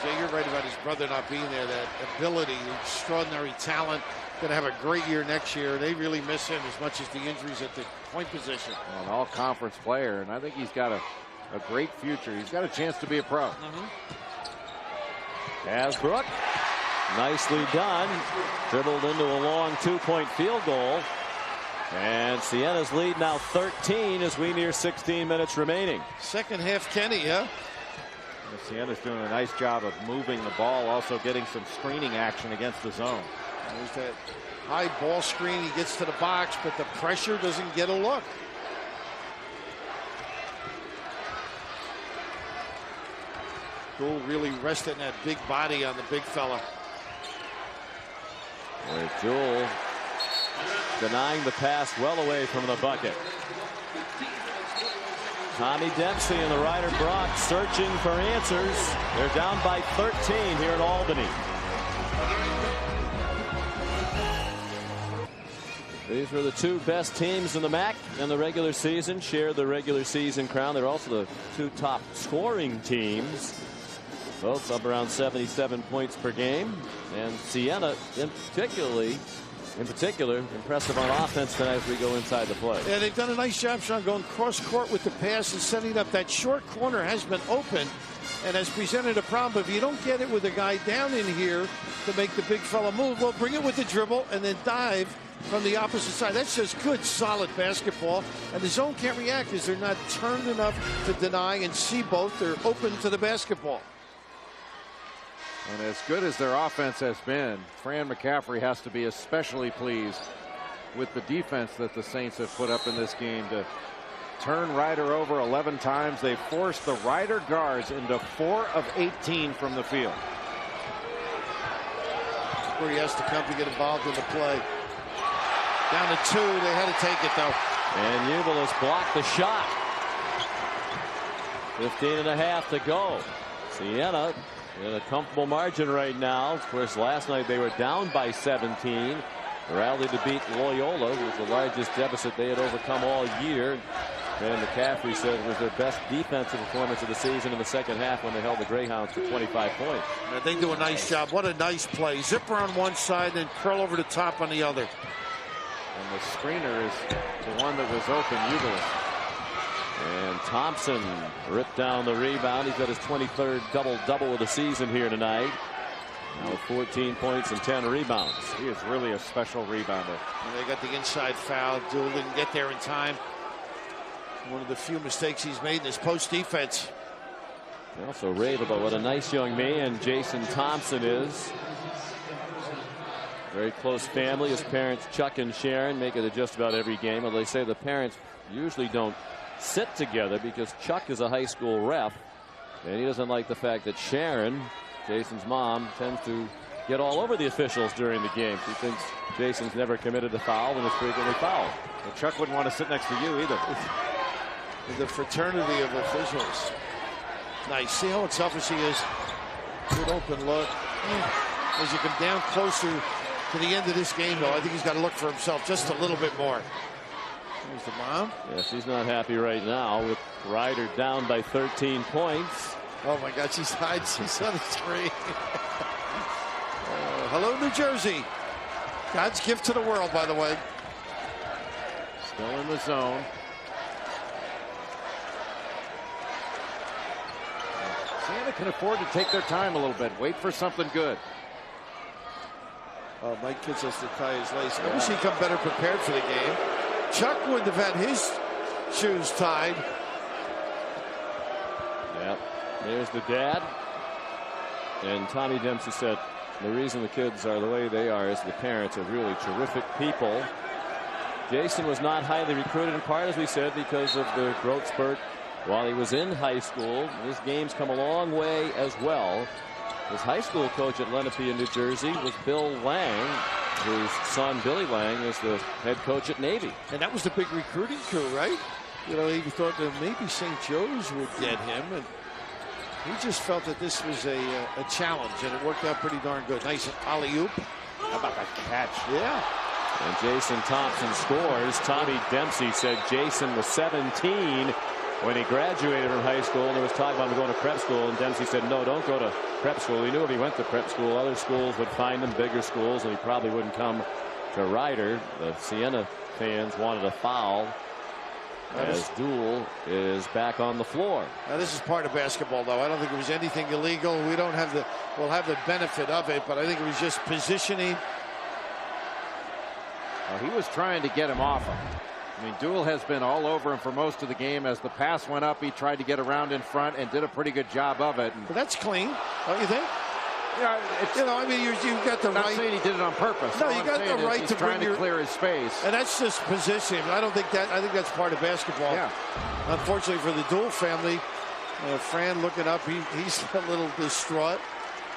B: Jay, you're right about his brother not being there. That ability, extraordinary talent. Going to have a great year next year. They really miss him as much as the injuries at the point position.
C: An all-conference player, and I think he's got a a great future. He's got a chance to be a pro.
A: Hasbrook, nicely done. Dribbled into a long 2-point field goal. And Siena's lead now 13 as we near 16 minutes remaining.
B: Second half Kenny, huh?
C: Siena's doing a nice job of moving the ball, also getting some screening action against the zone.
B: There's that high ball screen. He gets to the box, but the pressure doesn't get a look. Gould really resting that big body on the big fella.
A: With Jewell denying the pass well away from the bucket. Tommy Dempsey and the Ryder Brock searching for answers. They're down by 13 here in Albany. These were the two best teams in the MAAC in the regular season, shared the regular season crown. They're also the two top scoring teams, both up around 77 points per game. And Siena in particular, impressive on offense tonight as we go inside the play.
B: Yeah, they've done a nice job, Sean, going cross court with the pass and setting up. That short corner has been open and has presented a problem. But if you don't get it with a guy down in here to make the big fella move, well, bring it with the dribble and then dive from the opposite side. That's just good, solid basketball. And the zone can't react because they're not turned enough to deny and see both. They're open to the basketball.
C: And as good as their offense has been, Fran McCaffrey has to be especially pleased with the defense that the Saints have put up in this game to turn Ryder over 11 times. They forced the Ryder guards into 4 of 18 from the field.
B: Where he has to come to get involved in the play. Down to 2. They had to take it, though.
A: And Ubel has blocked the shot. 15.5 to go. Siena in a comfortable margin right now. Of course, last night they were down by 17. Rallied to beat Loyola, who was the largest deficit they had overcome all year. And McCaffrey said it was their best defensive performance of the season in the second half when they held the Greyhounds to 25 points.
B: Yeah, they do a nice job. What a nice play. Zipper on one side and curl over the top on the other.
C: And the screener is the one that was open, Ubel.
A: And Thompson ripped down the rebound. He's got his 23rd double-double of the season here tonight. Now with 14 points and 10 rebounds.
C: He is really a special rebounder.
B: And they got the inside foul. Jewell didn't get there in time. One of the few mistakes he's made in his post defense.
A: They also rave about what a nice young man Jason Thompson is. Very close family. His parents, Chuck and Sharon, make it to just about every game. Although they say the parents usually don't sit together because Chuck is a high school ref. And he doesn't like the fact that Sharon, Jason's mom, tends to get all over the officials during the game. She thinks Jason's never committed a foul and is frequently fouled.
C: Well, Chuck wouldn't want to sit next to you either.
B: The fraternity of officials. Nice. See how unselfish he is. Good open look. As you come down closer to the end of this game, though, I think he's got to look for himself just a little bit more. There's the mom.
A: Yeah, she's not happy right now with Ryder down by 13 points.
B: Oh my God, she's hiding. She's on the screen. Hello, New Jersey. God's gift to the world, by the way.
C: Still in the zone. Siena can afford to take their time a little bit. Wait for something good.
B: Mike Kitts has to tie his lace. I wish he'd come better prepared for the game. Chuck wouldn't have had his shoes tied.
A: Yep. There's the dad. And Tommy Dempsey said the reason the kids are the way they are is the parents are really terrific people. Jason was not highly recruited in part, as we said, because of the growth spurt while he was in high school. His game's come a long way as well. His high school coach at Lenape in New Jersey was Bill Lang, whose son Billy Lang is the head coach at Navy.
B: And that was the big recruiting coup, right? You know, he thought that maybe St. Joe's would get him, and he just felt that this was a challenge, and it worked out pretty darn good. Nice alley-oop.
C: How about that catch?
B: Yeah.
A: And Jason Thompson scores. Tommy Dempsey said Jason was 17 when he graduated from high school, and there was talk about him going to prep school, and Dempsey said, no, don't go to prep school. He knew if he went to prep school, other schools would find him, bigger schools, and he probably wouldn't come to Ryder. The Siena fans wanted a foul. as Duell is back on the floor.
B: Now this is part of basketball, though. I don't think it was anything illegal. We'll have the benefit of it, but I think it was just positioning.
C: Well, he was trying to get him off him. I mean, Duell has been all over him for most of the game. As the pass went up, he tried to get around in front and did a pretty good job of it.
B: But that's clean, don't you think?
C: Yeah,
B: I mean, you've got the right.
C: I'm not saying he did it on purpose.
B: No, you got the right to
C: trying to clear his space.
B: And that's just positioning. I think that's part of basketball.
C: Yeah.
B: Unfortunately for the Duell family, Fran looking up, he's a little distraught.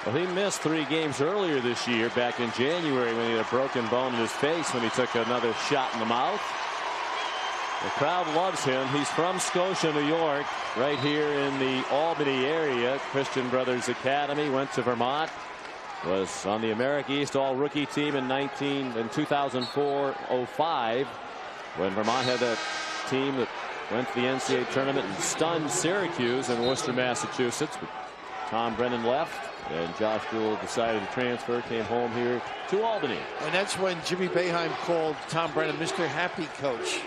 A: Well, he missed 3 games earlier this year, back in January, when he had a broken bone in his face when he took another shot in the mouth. The crowd loves him. He's from Scotia, New York, right here in the Albany area. Christian Brothers Academy, went to Vermont, was on the America East All-Rookie team in 2004-05, when Vermont had that team that went to the NCAA tournament and stunned Syracuse in Worcester, Massachusetts. But Tom Brennan left, and Josh Duell decided to transfer, came home here to Albany.
B: And that's when Jimmy Boeheim called Tom Brennan Mr. Happy Coach.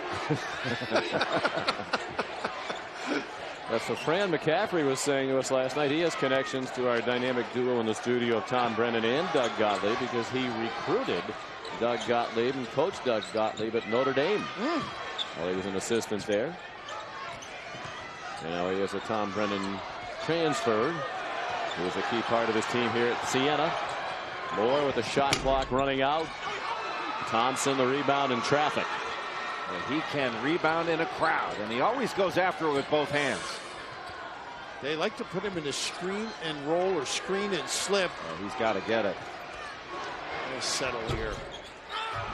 A: That's what Fran McCaffrey was saying to us last night. He has connections to our dynamic duo in the studio of Tom Brennan and Doug Gottlieb, because he recruited Doug Gottlieb and coached Doug Gottlieb at Notre Dame while he was an assistant there. And now he has a Tom Brennan transfer. He was a key part of his team here at Siena. Moore with the shot clock running out. Thompson the rebound in traffic.
C: And he can rebound in a crowd, and he always goes after it with both hands.
B: They like to put him in a screen and roll or screen and slip.
C: He's got to get it.
B: Let's settle here.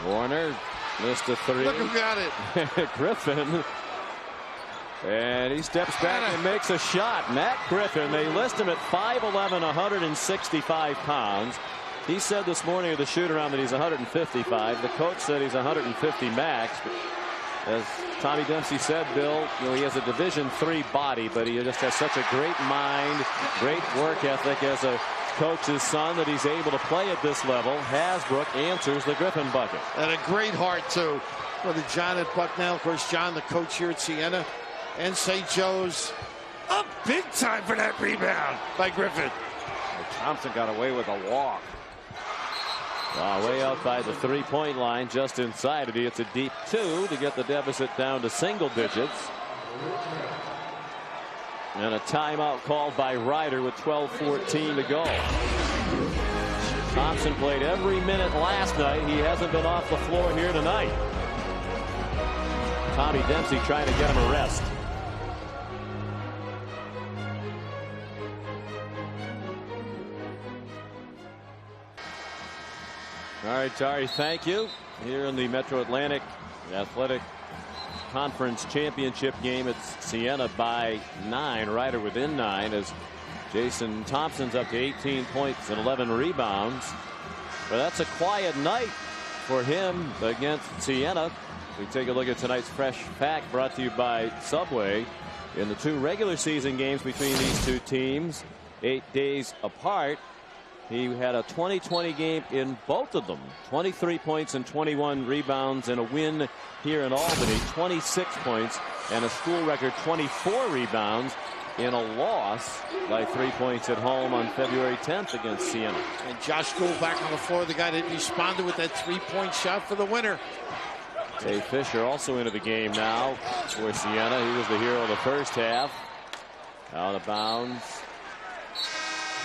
A: Warner missed a 3.
B: Look who got it.
A: Griffin. And he steps back and makes a shot. Matt Griffin, they list him at 5'11", 165 pounds. He said this morning at the shoot-around that he's 155. The coach said he's 150 max. But as Tommy Dempsey said, Bill, he has a Division III body, but he just has such a great mind, great work ethic as a coach's son, that he's able to play at this level. Hasbrook answers the Griffin bucket.
B: And a great heart, too. Brother John at Bucknell. Of course, John, the coach here at Siena and St. Joe's, up big time for that rebound by Griffin.
C: Thompson got away with a walk.
A: Way out by the 3-point line, just inside it. He hits a deep 2 to get the deficit down to single digits. And a timeout called by Ryder with 12:14 to go. Thompson played every minute last night. He hasn't been off the floor here tonight. Tommy Dempsey trying to get him a rest. All right, Tari, thank you. Here in the Metro Atlantic Athletic Conference Championship game, it's Siena by 9. Ryder within 9 as Jason Thompson's up to 18 points and 11 rebounds. But that's a quiet night for him against Siena. We take a look at tonight's Fresh Fact brought to you by Subway. In the 2 regular season games between these 2 teams, 8 days apart, he had a 20-20 game in both of them. 23 points and 21 rebounds in a win here in Albany. 26 points and a school record 24 rebounds in a loss by 3 points at home on February 10th against Siena.
B: And Josh Duell back on the floor. The guy that responded with that 3-point shot for the winner.
A: Dave Fisher also into the game now for Siena. He was the hero of the first half. Out of bounds.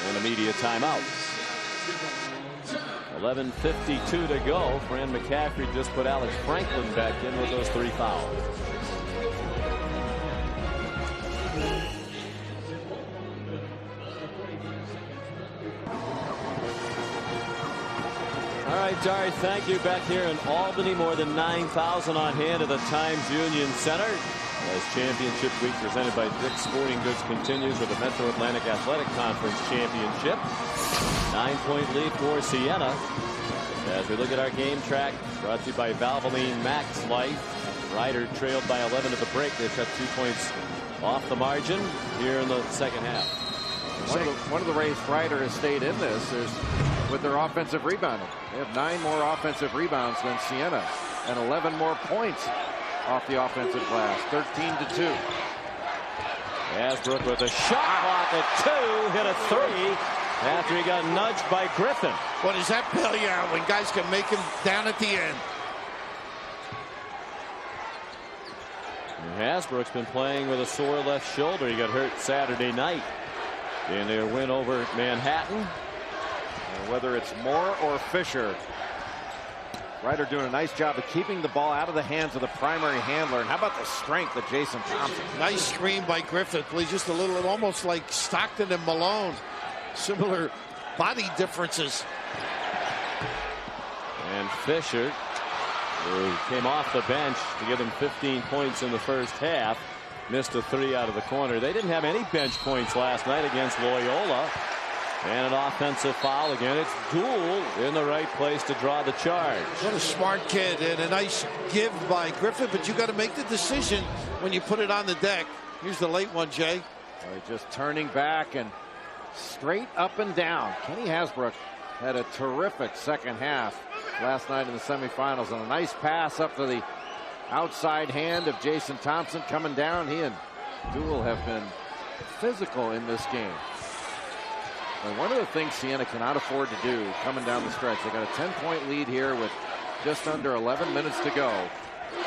A: And a media timeout. 11:52 to go. Fran McCaffrey just put Alex Franklin back in with those 3 fouls. All right, Dari, thank you. Back here in Albany, more than 9,000 on hand at the Times Union Center as Championship Week presented by Dick's Sporting Goods continues with the Metro Atlantic Athletic Conference Championship. 9-point lead for Siena. As we look at our game track, brought to you by Valvoline Max Life. Ryder trailed by 11 at the break. They've cut 2 points off the margin here in the second half.
C: One of the ways Ryder has stayed in this is with their offensive rebounding. They have 9 more offensive rebounds than Siena and 11 more points off the offensive glass. 13-2.
A: Hasbrook with a shot clock at 2, hit a 3 after he got nudged by Griffin.
B: What does that bail you out when guys can make him down at the end?
A: And Hasbrook's been playing with a sore left shoulder. He got hurt Saturday night in their win over Manhattan.
C: And whether it's Moore or Fisher, Ryder doing a nice job of keeping the ball out of the hands of the primary handler. And how about the strength of Jason Thompson?
B: Nice screen by Griffith. Plays just a little, almost like Stockton and Malone. Similar body differences.
A: And Fisher, who came off the bench to give them 15 points in the first half, missed a 3 out of the corner. They didn't have any bench points last night against Loyola. And an offensive foul again. It's Duel in the right place to draw the charge.
B: What a smart kid, and a nice give by Griffith, but you got to make the decision when you put it on the deck. Here's the late one, Jay.
C: Just turning back and straight up and down. Kenny Hasbrook had a terrific second half last night in the semifinals, and a nice pass up to the outside hand of Jason Thompson coming down. He and Duel have been physical in this game. And one of the things Siena cannot afford to do coming down the stretch, they got a 10-point lead here with just under 11 minutes to go.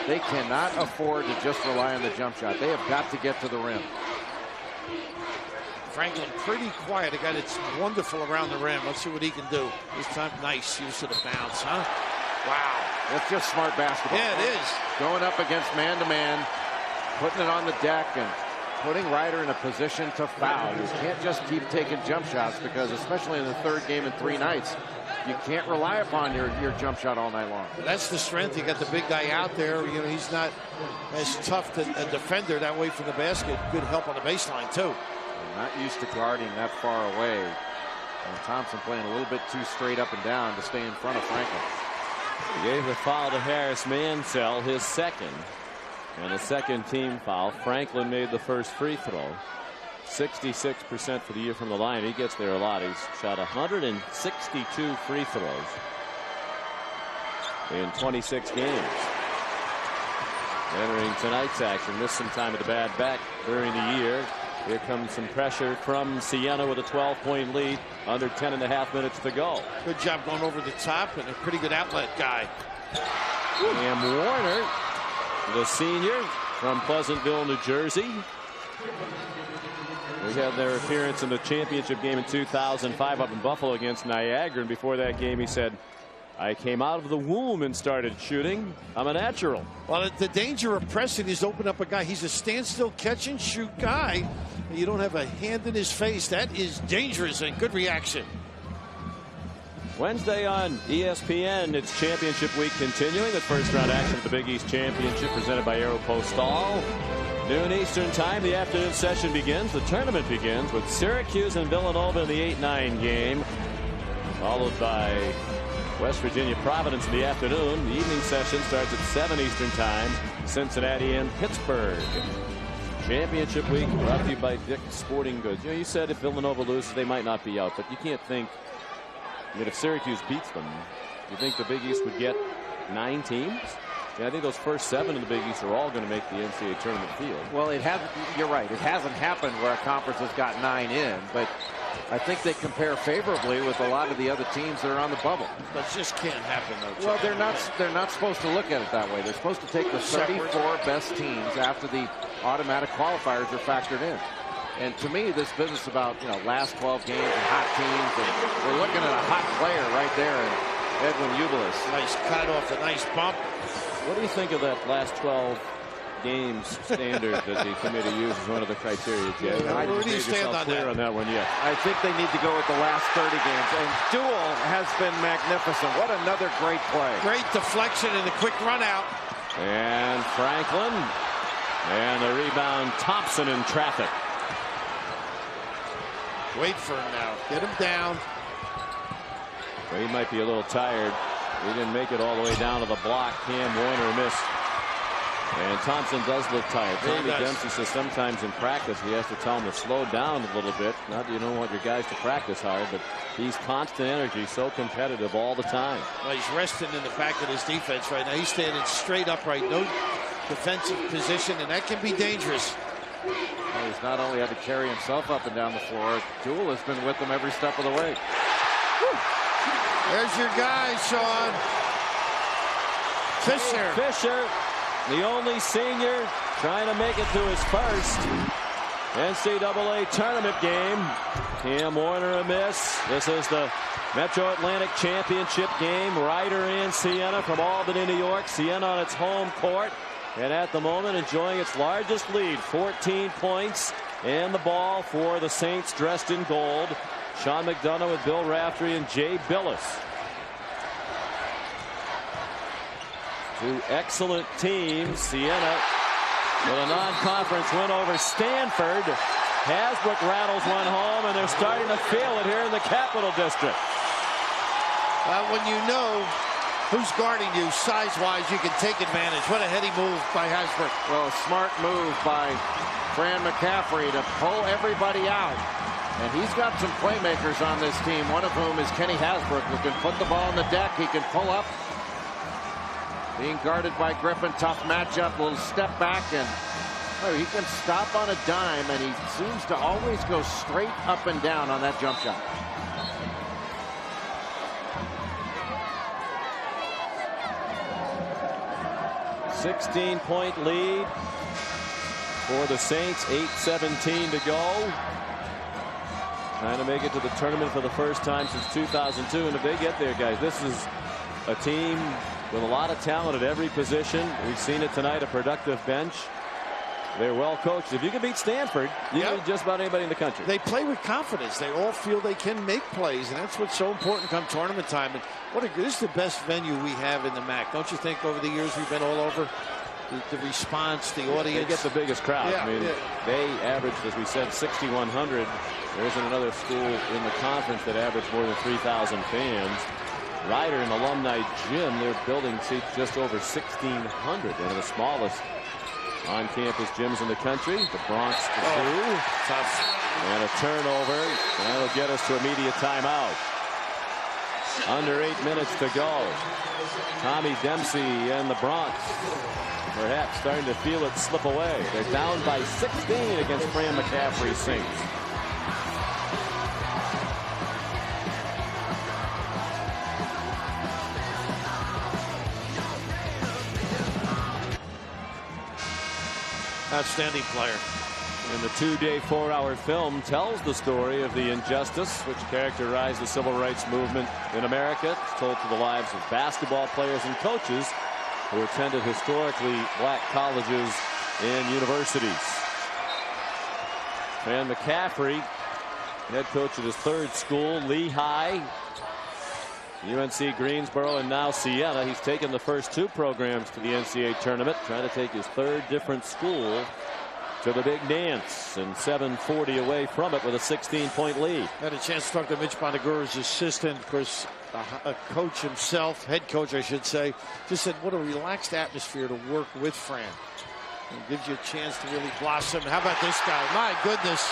C: They cannot afford to just rely on the jump shot. They have got to get to the rim.
B: Franklin pretty quiet. A guy that's wonderful around the rim. Let's see what he can do. This time, nice use of the bounce, huh? Wow.
C: That's just smart basketball.
B: Yeah, it is.
C: Going up against man-to-man, putting it on the deck, and putting Ryder in a position to foul. You can't just keep taking jump shots, because especially in the third game in 3 nights, you can't rely upon your jump shot all night long.
B: That's the strength. You got the big guy out there. You know, he's not as tough a defender that way from the basket. Good help on the baseline too.
C: Not used to guarding that far away. And Thompson playing a little bit too straight up and down to stay in front of Franklin.
A: He gave the foul to Harris Mansell, his second. And a second team foul. Franklin made the first free throw. 66% for the year from the line. He gets there a lot. He's shot 162 free throws in 26 games. Entering tonight's action. Missed some time with a bad back during the year. Here comes some pressure from Siena with a 12-point lead. Under 10.5 minutes to go.
B: Good job going over the top, and a pretty good outlet guy.
A: Cam Warner, the senior from Pleasantville, New Jersey. They had their appearance in the championship game in 2005 up in Buffalo against Niagara. And before that game, he said, I came out of the womb and started shooting. I'm a natural.
B: Well, the danger of pressing is open up a guy. He's a standstill catch and shoot guy. And you don't have a hand in his face. That is dangerous, and good reaction.
A: Wednesday on ESPN, it's championship week continuing. The first round action of the Big East Championship presented by Aeropostale. Noon Eastern time, the afternoon session begins. The tournament begins with Syracuse and Villanova in the 8-9 game, followed by West Virginia Providence in the afternoon. The evening session starts at 7 Eastern time. Cincinnati and Pittsburgh. Championship week brought to you by Dick's Sporting Goods. You know, you said if Villanova loses, they might not be out, but you can't think. I mean, if Syracuse beats them, you think the Big East would get 9 teams? Yeah, I think those first 7 in the Big East are all going to make the NCAA tournament field.
C: Well, it hasn't. You're right. It hasn't happened where a conference has got 9 in, but I think they compare favorably with a lot of the other teams that are on the bubble.
B: But it just can't happen, though.
C: Well, they're not supposed to look at it that way. They're supposed to take the 34 best teams after the automatic qualifiers are factored in. And to me, this business about, you know, last 12 games and hot teams, and we're looking at a hot player right there in Edwin Ubelis.
B: Nice cut off a nice bump.
A: What do you think of that last 12 games standard that the committee uses as one of the criteria, Jay?
B: Where do you stand on that?
A: On that one yet?
C: I think they need to go with the last 30 games. And Duel has been magnificent. What another great play.
B: Great deflection and a quick run out.
A: And Franklin. And the rebound, Thompson in traffic.
B: Wait for him now. Get him down.
A: Well, he might be a little tired. He didn't make it all the way down to the block. Cam Warner missed. And Thompson does look tired. Tommy Dempsey says sometimes in practice he has to tell him to slow down a little bit. Not that you don't want your guys to practice hard, but he's constant energy, so competitive all the time.
B: Well, he's resting in the back of his defense right now. He's standing straight upright. No defensive position, and that can be dangerous.
C: Well, he's not only had to carry himself up and down the floor, Jewell has been with him every step of the way.
B: There's your guy, Sean.
A: Fisher, the only senior, trying to make it to his first NCAA tournament game. Cam Warner a miss. This is the Metro Atlantic Championship game. Ryder and Siena from Albany, New York. Siena on its home court, and at the moment enjoying its largest lead, 14 points, and the ball for the Saints dressed in gold. Sean McDonough with Bill Raftery and Jay Billis. Two excellent teams. Siena with a non-conference win over Stanford. Hasbrook rattles one home, and they're starting to feel it here in the Capital District.
B: When you know who's guarding you size-wise, you can take advantage. What a heady move by Hasbrook.
C: Well, a smart move by Fran McCaffrey to pull everybody out. And he's got some playmakers on this team, one of whom is Kenny Hasbrook, who can put the ball on the deck. He can pull up. Being guarded by Griffin, tough matchup, little step back, and he can stop on a dime, and he seems to always go straight up and down on that jump shot.
A: $16-point lead for the Saints, 8:17 to go. Trying to make it to the tournament for the first time since 2002, and if they get there, guys, this is a team with a lot of talent at every position. We've seen it tonight, a productive bench. They're well coached. If you can beat Stanford, you can beat just about anybody in the country.
B: They play with confidence. They all feel they can make plays, and that's what's so important come tournament time. And this is the best venue we have in the MAAC. Don't you think over the years we've been all over? The response, the audience.
A: They get the biggest crowd.
B: Yeah,
A: I mean, they averaged, as we said, 6,100. There isn't another school in the conference that averaged more than 3,000 fans. Ryder, an alumni gym, their building seats just over 1,600. One of the smallest on-campus gyms in the country. The Bronx through.
B: Tough.
A: And a turnover. And that'll get us to a media timeout. Under 8 minutes to go. Tommy Dempsey and the Bronx perhaps starting to feel it slip away. They're down by 16 against Fran McCaffrey's Saints.
B: Outstanding player.
A: And the 2-day, 4-hour film tells the story of the injustice which characterized the civil rights movement in America. It's told through the lives of basketball players and coaches who attended historically black colleges and universities. Fran McCaffrey, head coach at his third school, Lehigh, UNC Greensboro, and now Siena. He's taken the first two programs to the NCAA tournament, trying to take his third different school to the big dance, and 7:40 away from it with a 16-point lead.
B: Had a chance to talk to Mitch Bonagura's assistant, of course, a coach himself, head coach, I should say. Just said what a relaxed atmosphere to work with Fran. It gives you a chance to really blossom. How about this guy? My goodness.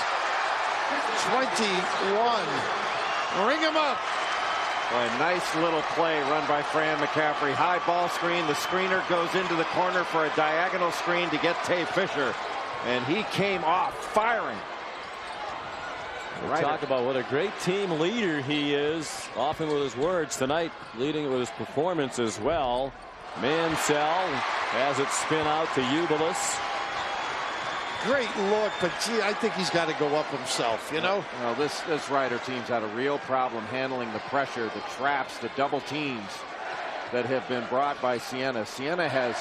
B: 21. Ring him up.
C: Boy, a nice little play run by Fran McCaffrey. High ball screen. The screener goes into the corner for a diagonal screen to get Tay Fisher. And he came off firing.
A: We'll talk about what a great team leader he is, often with his words. Tonight, leading it with his performance as well. Mansell has it spin out to Ubilis.
B: Great look, but gee, I think he's got to go up himself, you know?
C: Well, this Ryder team's had a real problem handling the pressure, the traps, the double teams that have been brought by Siena. Siena has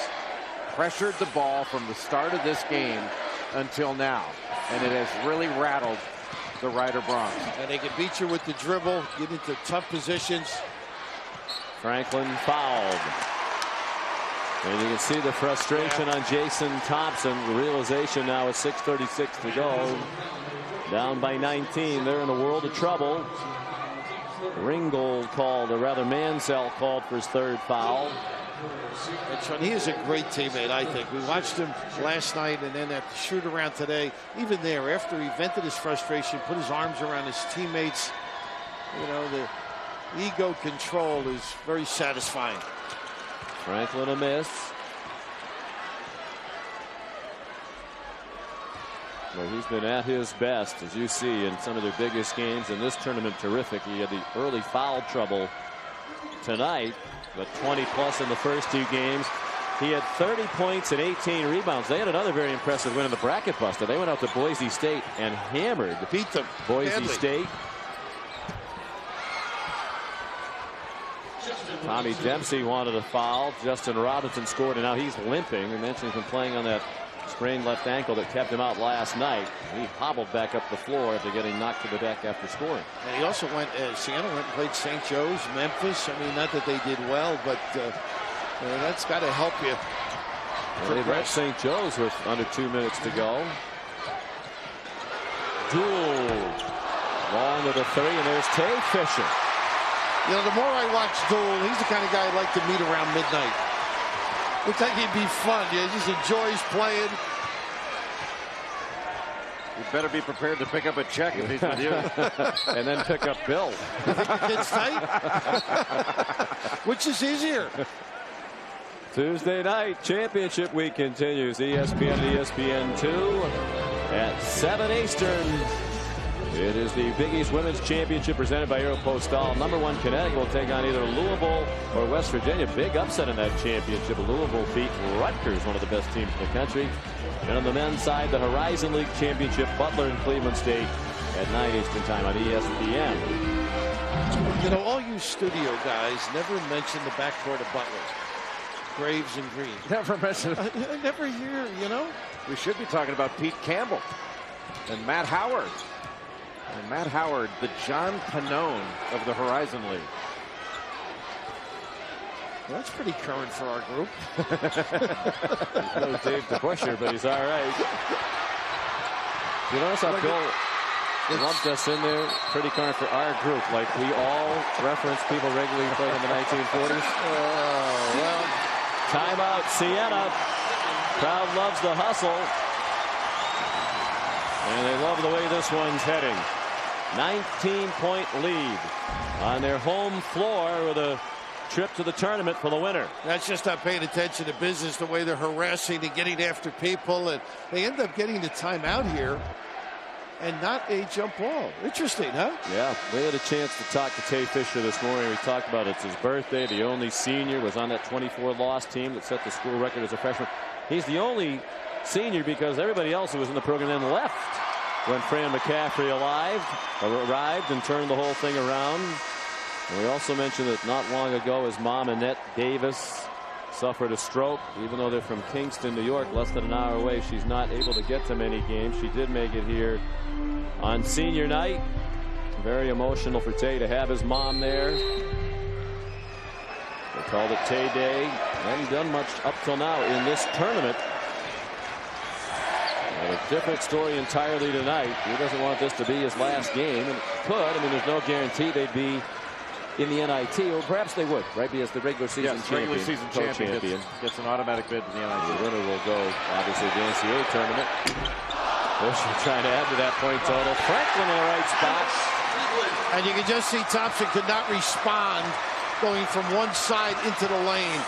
C: pressured the ball from the start of this game until now, and it has really rattled the Ryder Bronx.
B: And they can beat you with the dribble, get into tough positions.
A: Franklin fouled. And you can see the frustration on Jason Thompson. The realization now with 6:36 to go. Down by 19. They're in a world of trouble. Ringgold called, or rather Mansell called for his third foul.
B: And he is a great teammate, I think. We watched him last night, and then at the shoot around today, even there, after he vented his frustration, put his arms around his teammates. You know, the ego control is very satisfying.
A: Franklin a miss. Well, he's been at his best, as you see, in some of their biggest games. In this tournament, terrific. He had the early foul trouble tonight, but 20+ in the first 2 games. He had 30 points and 18 rebounds. They had another very impressive win in the bracket buster. They went out to Boise State and beat them. Boise badly. State. Tommy Dempsey wanted a foul. Justin Robinson scored, and now he's limping. We mentioned him playing on that sprained left ankle that kept him out last night. He hobbled back up the floor after getting knocked to the deck after scoring. And
B: he also went, Siena went and played St. Joe's, Memphis. I mean, not that they did well, but that's got to help you.
A: Well, they left St. Joe's with under 2 minutes to go. Dool long with a 3, and there's Tay Fisher.
B: You know, the more I watch Dool, he's the kind of guy I'd like to meet around midnight. Looks like he'd be fun. Yeah, he just enjoys playing.
C: You better be prepared to pick up a check if he's with you.
A: And then pick up Bill.
B: You think the kid's tight? Which is easier?
A: Tuesday night championship week continues. ESPN, ESPN2 at 7 Eastern. It is the Big East Women's Championship presented by Aeropostale. #1 Connecticut will take on either Louisville or West Virginia. Big upset in that championship. Louisville beat Rutgers, one of the best teams in the country. And on the men's side, the Horizon League Championship, Butler and Cleveland State at 9 Eastern time on ESPN.
B: You know, all you studio guys never mention the backcourt of Butler. Graves and Green.
C: Never mention it.
B: I never hear, you know.
C: We should be talking about Pete Campbell and Matt Howard. And Matt Howard, the John Pannone of the Horizon League.
B: Well, that's pretty current for our group.
A: No Dave DeBuscher, but he's all right. You notice how Bill lumped us in there? Pretty current for our group. Like we all reference people regularly playing in the 1940s.
B: Well,
A: timeout, Siena. Crowd loves the hustle. And they love the way this one's heading. 19-point lead on their home floor with a trip to the tournament for the winner.
B: That's just not paying attention to business, the way they're harassing and getting after people, and they end up getting the timeout here and not a jump ball. Interesting, huh?
A: Yeah, we had a chance to talk to Tay Fisher this morning. We talked about it's his birthday. The only senior, was on that 24-loss team that set the school record as a freshman. He's the only senior because everybody else who was in the program then left when Fran McCaffrey arrived and turned the whole thing around. And we also mentioned that not long ago his mom, Annette Davis, suffered a stroke. Even though they're from Kingston, New York, less than an hour away, she's not able to get to many games. She did make it here on senior night. Very emotional for Tay to have his mom there. They called it Tay Day. Hadn't done much up till now in this tournament. A different story entirely tonight. He doesn't want this to be his last game, and it could. I mean, there's no guarantee they'd be in the NIT, or perhaps they would, right? Because the regular season champion,
C: gets an automatic bid to the NIT.
A: The winner will go, obviously, to the NCAA tournament. Fisher trying to add to that point total. Franklin in the right spot.
B: And you can just see Thompson could not respond going from one side into the lane.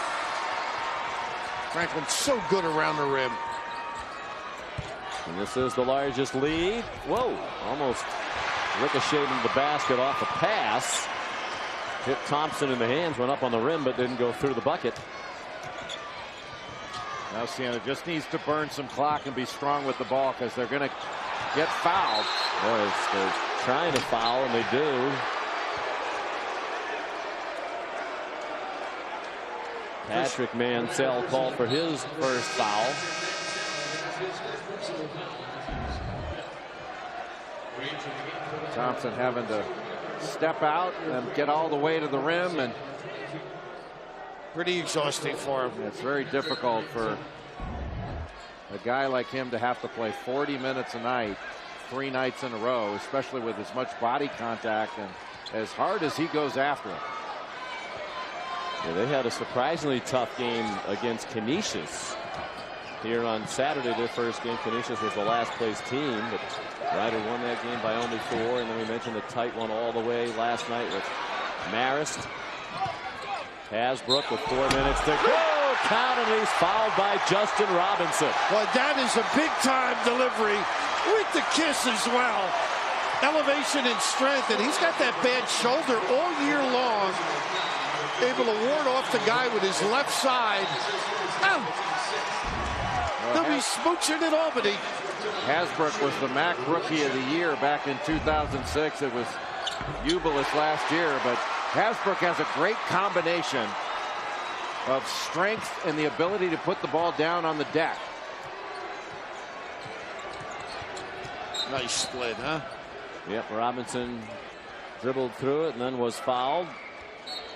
B: Franklin's so good around the rim.
A: And this is the largest lead. Whoa, almost ricocheted into the basket off a pass. Hit Thompson in the hands, went up on the rim, but didn't go through the bucket.
C: Now Siena just needs to burn some clock and be strong with the ball because they're going to get fouled.
A: Boy, they're trying to foul, and they do. Patrick Mansell called for his first foul.
C: Thompson having to step out and get all the way to the rim, and
B: pretty exhausting for him.
C: It's very difficult for a guy like him to have to play 40 minutes a night 3 nights in a row, especially with as much body contact and as hard as he goes after it.
A: Yeah, they had a surprisingly tough game against Canisius here on Saturday. Their first game. Canisius was the last place team, but Ryder won that game by only 4. And then we mentioned the tight one all the way last night with Marist. Hasbrook with 4 minutes to go. Count, and he's fouled by Justin Robinson.
B: Well, that is a big time delivery with the kiss as well. Elevation and strength, and he's got that bad shoulder all year long. Able to ward off the guy with his left side. They'll be smooching at Albany.
C: Hasbrook was the MAAC Rookie of the Year back in 2006. It was Ubilis last year, but Hasbrook has a great combination of strength and the ability to put the ball down on the deck.
B: Nice split, huh?
A: Yep, Robinson dribbled through it and then was fouled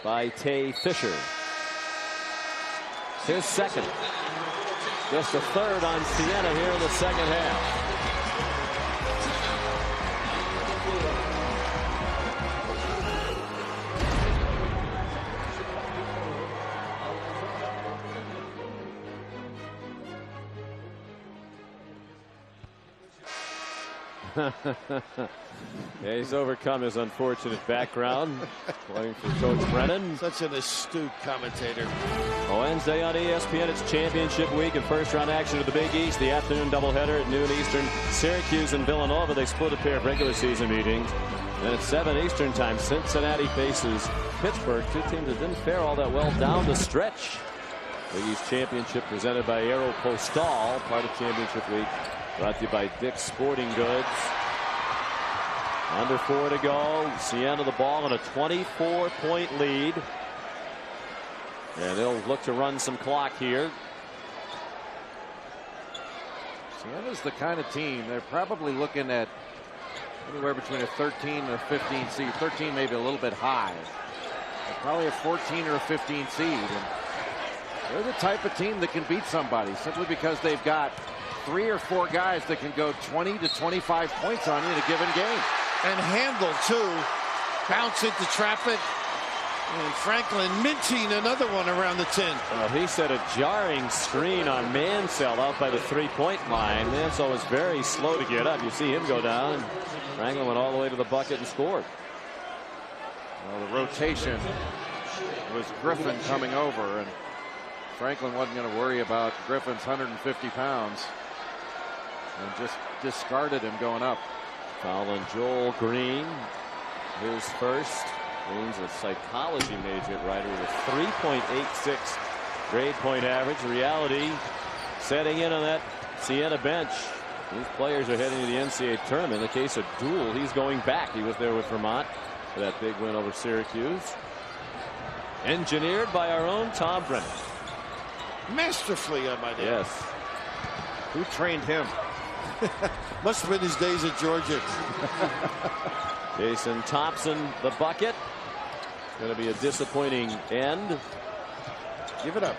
A: by Tay Fisher. His second. Just a third on Siena here in the second half. Yeah, he's overcome his unfortunate background playing for Coach Brennan.
B: Such an astute commentator.
A: Wednesday on ESPN, it's championship week and first round action of the Big East. The afternoon doubleheader at noon Eastern. Syracuse and Villanova, they split a pair of regular season meetings. Then at 7 Eastern time, Cincinnati faces Pittsburgh. Two teams that didn't fare all that well down the stretch. Big East championship presented by Aeropostale, part of championship week. Brought to you by Dick's Sporting Goods. Under 4 to go. Siena the ball on a 24-point lead. And they'll look to run some clock here.
C: Siena's the kind of team, they're probably looking at anywhere between a 13 and a 15 seed. 13 maybe a little bit high. They're probably a 14 or a 15 seed. And they're the type of team that can beat somebody simply because they've got 3 or 4 guys that can go 20 to 25 points on you in a given game.
B: And handle, too. Bounce into traffic. And Franklin minting another one around the 10.
A: Well, he set a jarring screen on Mansell out by the 3-point line. Mansell was very slow to get up. You see him go down. Franklin went all the way to the bucket and scored.
C: Well, the rotation was Griffin coming over, and Franklin wasn't going to worry about Griffin's 150 pounds. And just discarded him going up.
A: Foul on Joel Green. His first. Green's a psychology major at Rider with a 3.86 grade point average. Reality setting in on that Siena bench. These players are heading to the NCAA tournament. In the case of Dool, he's going back. He was there with Vermont for that big win over Syracuse. Engineered by our own Tom Brennan.
B: Masterfully, I might add.
A: Yes.
C: Who trained him?
B: Must have been his days at Georgia.
A: Jason Thompson, the bucket. Going to be a disappointing end.
B: Give it up.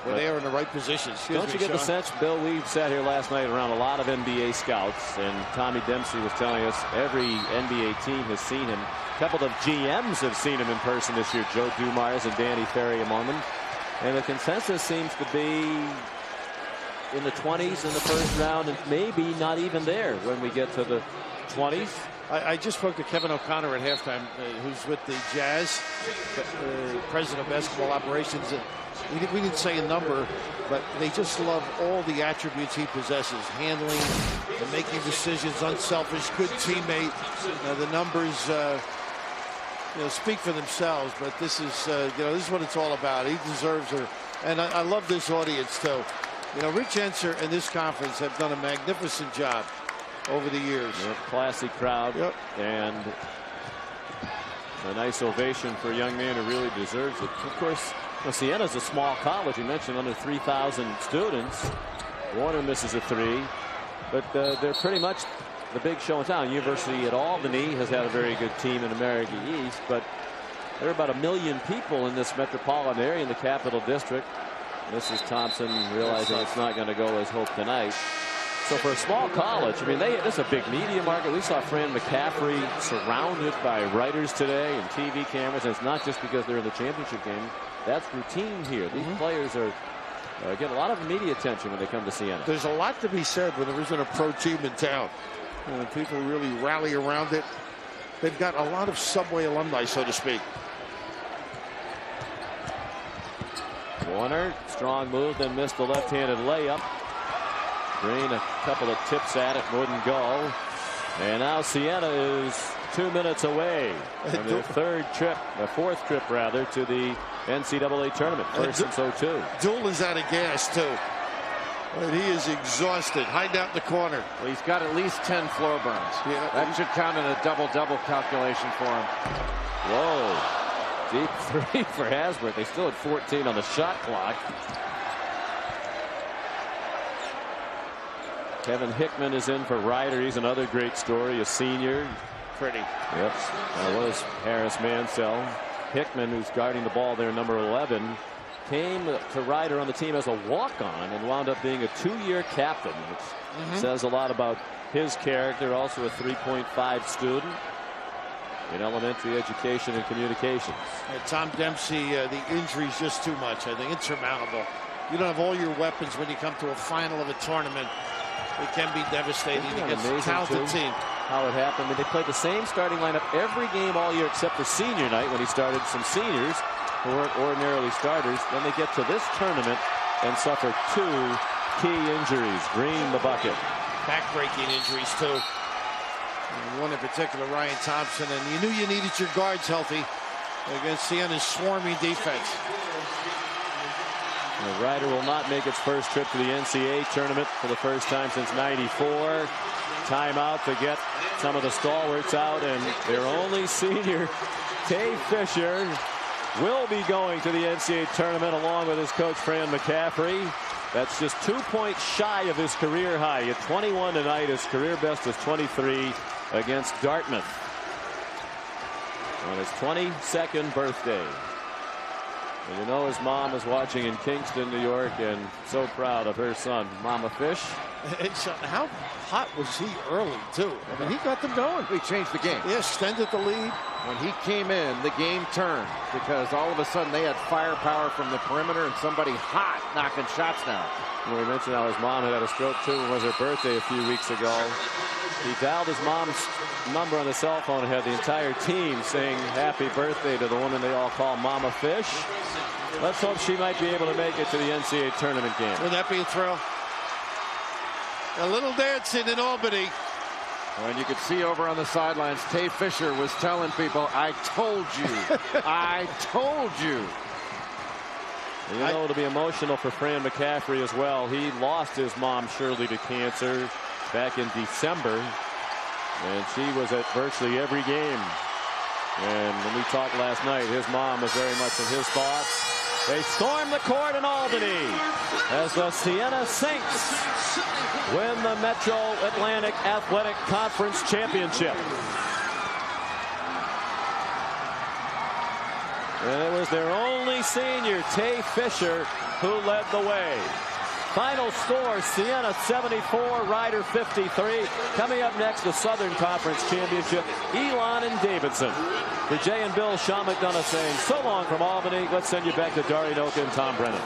B: When they are in the right position.
A: Don't you get the sense, Bill, we sat here last night around a lot of NBA scouts, and Tommy Dempsey was telling us every NBA team has seen him. A couple of GMs have seen him in person this year, Joe Dumars and Danny Ferry among them. And the consensus seems to be in the 20s in the first round, and maybe not even there when we get to the 20s.
B: I just spoke to Kevin O'Connor at halftime, who's with the Jazz, president of basketball operations. And we didn't say a number, but they just love all the attributes he possesses: handling, and making decisions, unselfish, good teammate. The numbers speak for themselves, but this is this is what it's all about. He deserves her, and I love this audience too. Rich Enser and this conference have done a magnificent job over the years.
A: Yep, classy crowd.
B: Yep.
A: And a nice ovation for a young man who really deserves it. Of course, Siena's a small college. You mentioned under 3,000 students. Warner misses a 3. But they're pretty much the big show in town. University at Albany has had a very good team in America East. But there are about 1 million people in this metropolitan area in the Capital District. Mrs. Thompson realizing it's not going to go as hoped tonight. So for a small college, I mean, this is a big media market. We saw Fran McCaffrey surrounded by writers today and TV cameras. And it's not just because they're in the championship game. That's routine here. These players are get a lot of media attention when they come to Siena.
B: There's a lot to be said when there isn't a pro team in town. People really rally around it. They've got a lot of Subway alumni, so to speak.
A: Warner, strong move, then missed the left-handed layup. Green a couple of tips at it, wouldn't go. And now Siena is 2 minutes away from their fourth trip rather, to the NCAA tournament. First since 02.
B: Dool is out of gas too. And he is exhausted. Hide out in the corner.
C: Well, he's got at least 10 floor burns.
B: Yeah.
C: That should count in a double-double calculation for him.
A: Whoa. Deep three for Hasbrook. They still had 14 on the shot clock. Kevin Hickman is in for Ryder. He's another great story, a senior.
B: Pretty.
A: Yep. That was Harris Mansell. Hickman, who's guarding the ball there, number 11, came to Ryder on the team as a walk-on and wound up being a 2-year captain, which says a lot about his character. Also a 3.5 student in elementary education and communications.
B: Tom Dempsey, the injury's just too much. I think insurmountable. You don't have all your weapons when you come to a final of a tournament. It can be devastating against a talented team.
A: How it happened. I mean, they played the same starting lineup every game all year except for senior night, when he started some seniors who weren't ordinarily starters. Then they get to this tournament and suffer 2 key injuries. Green the bucket.
B: Back-breaking injuries too. And one in particular, Ryan Thompson, and you knew you needed your guards healthy against Siena's swarming defense.
A: Ryder will not make its first trip to the NCAA tournament for the first time since '94. Timeout to get some of the stalwarts out, and their only senior, Tay Fisher, will be going to the NCAA tournament along with his coach Fran McCaffrey. That's just 2 points shy of his career high. He had 21 tonight. His career best is 23 against Dartmouth on his 22nd birthday. And you know his mom is watching in Kingston, New York, and so proud of her son, Mama Fish.
B: How hot was he early, too? I mean, he got them going.
C: He changed the game.
B: He extended the lead.
C: When he came in, the game turned, because all of a sudden they had firepower from the perimeter and somebody hot knocking shots down.
A: We mentioned how his mom had a stroke, too. It was her birthday a few weeks ago. He dialed his mom's number on the cell phone and had the entire team saying happy birthday to the woman they all call Mama Fish. Let's hope she might be able to make it to the NCAA tournament game.
B: Would that be a thrill? A little dancing in Albany.
C: And you could see over on the sidelines, Tay Fisher was telling people, I told you. I told you.
A: You know, it'll be emotional for Fran McCaffrey as well. He lost his mom, Shirley, to cancer back in December, and she was at virtually every game. And when we talked last night, his mom was very much in his thoughts. They storm the court in Albany as the Siena Saints win the Metro Atlantic Athletic Conference Championship. And it was their only senior, Tay Fisher, who led the way. Final score, Siena 74, Ryder 53. Coming up next, the Southern Conference Championship, Elon and Davidson. For Jay and Bill, Sean McDonough saying so long from Albany. Let's send you back to Dari Noka and Tom Brennan.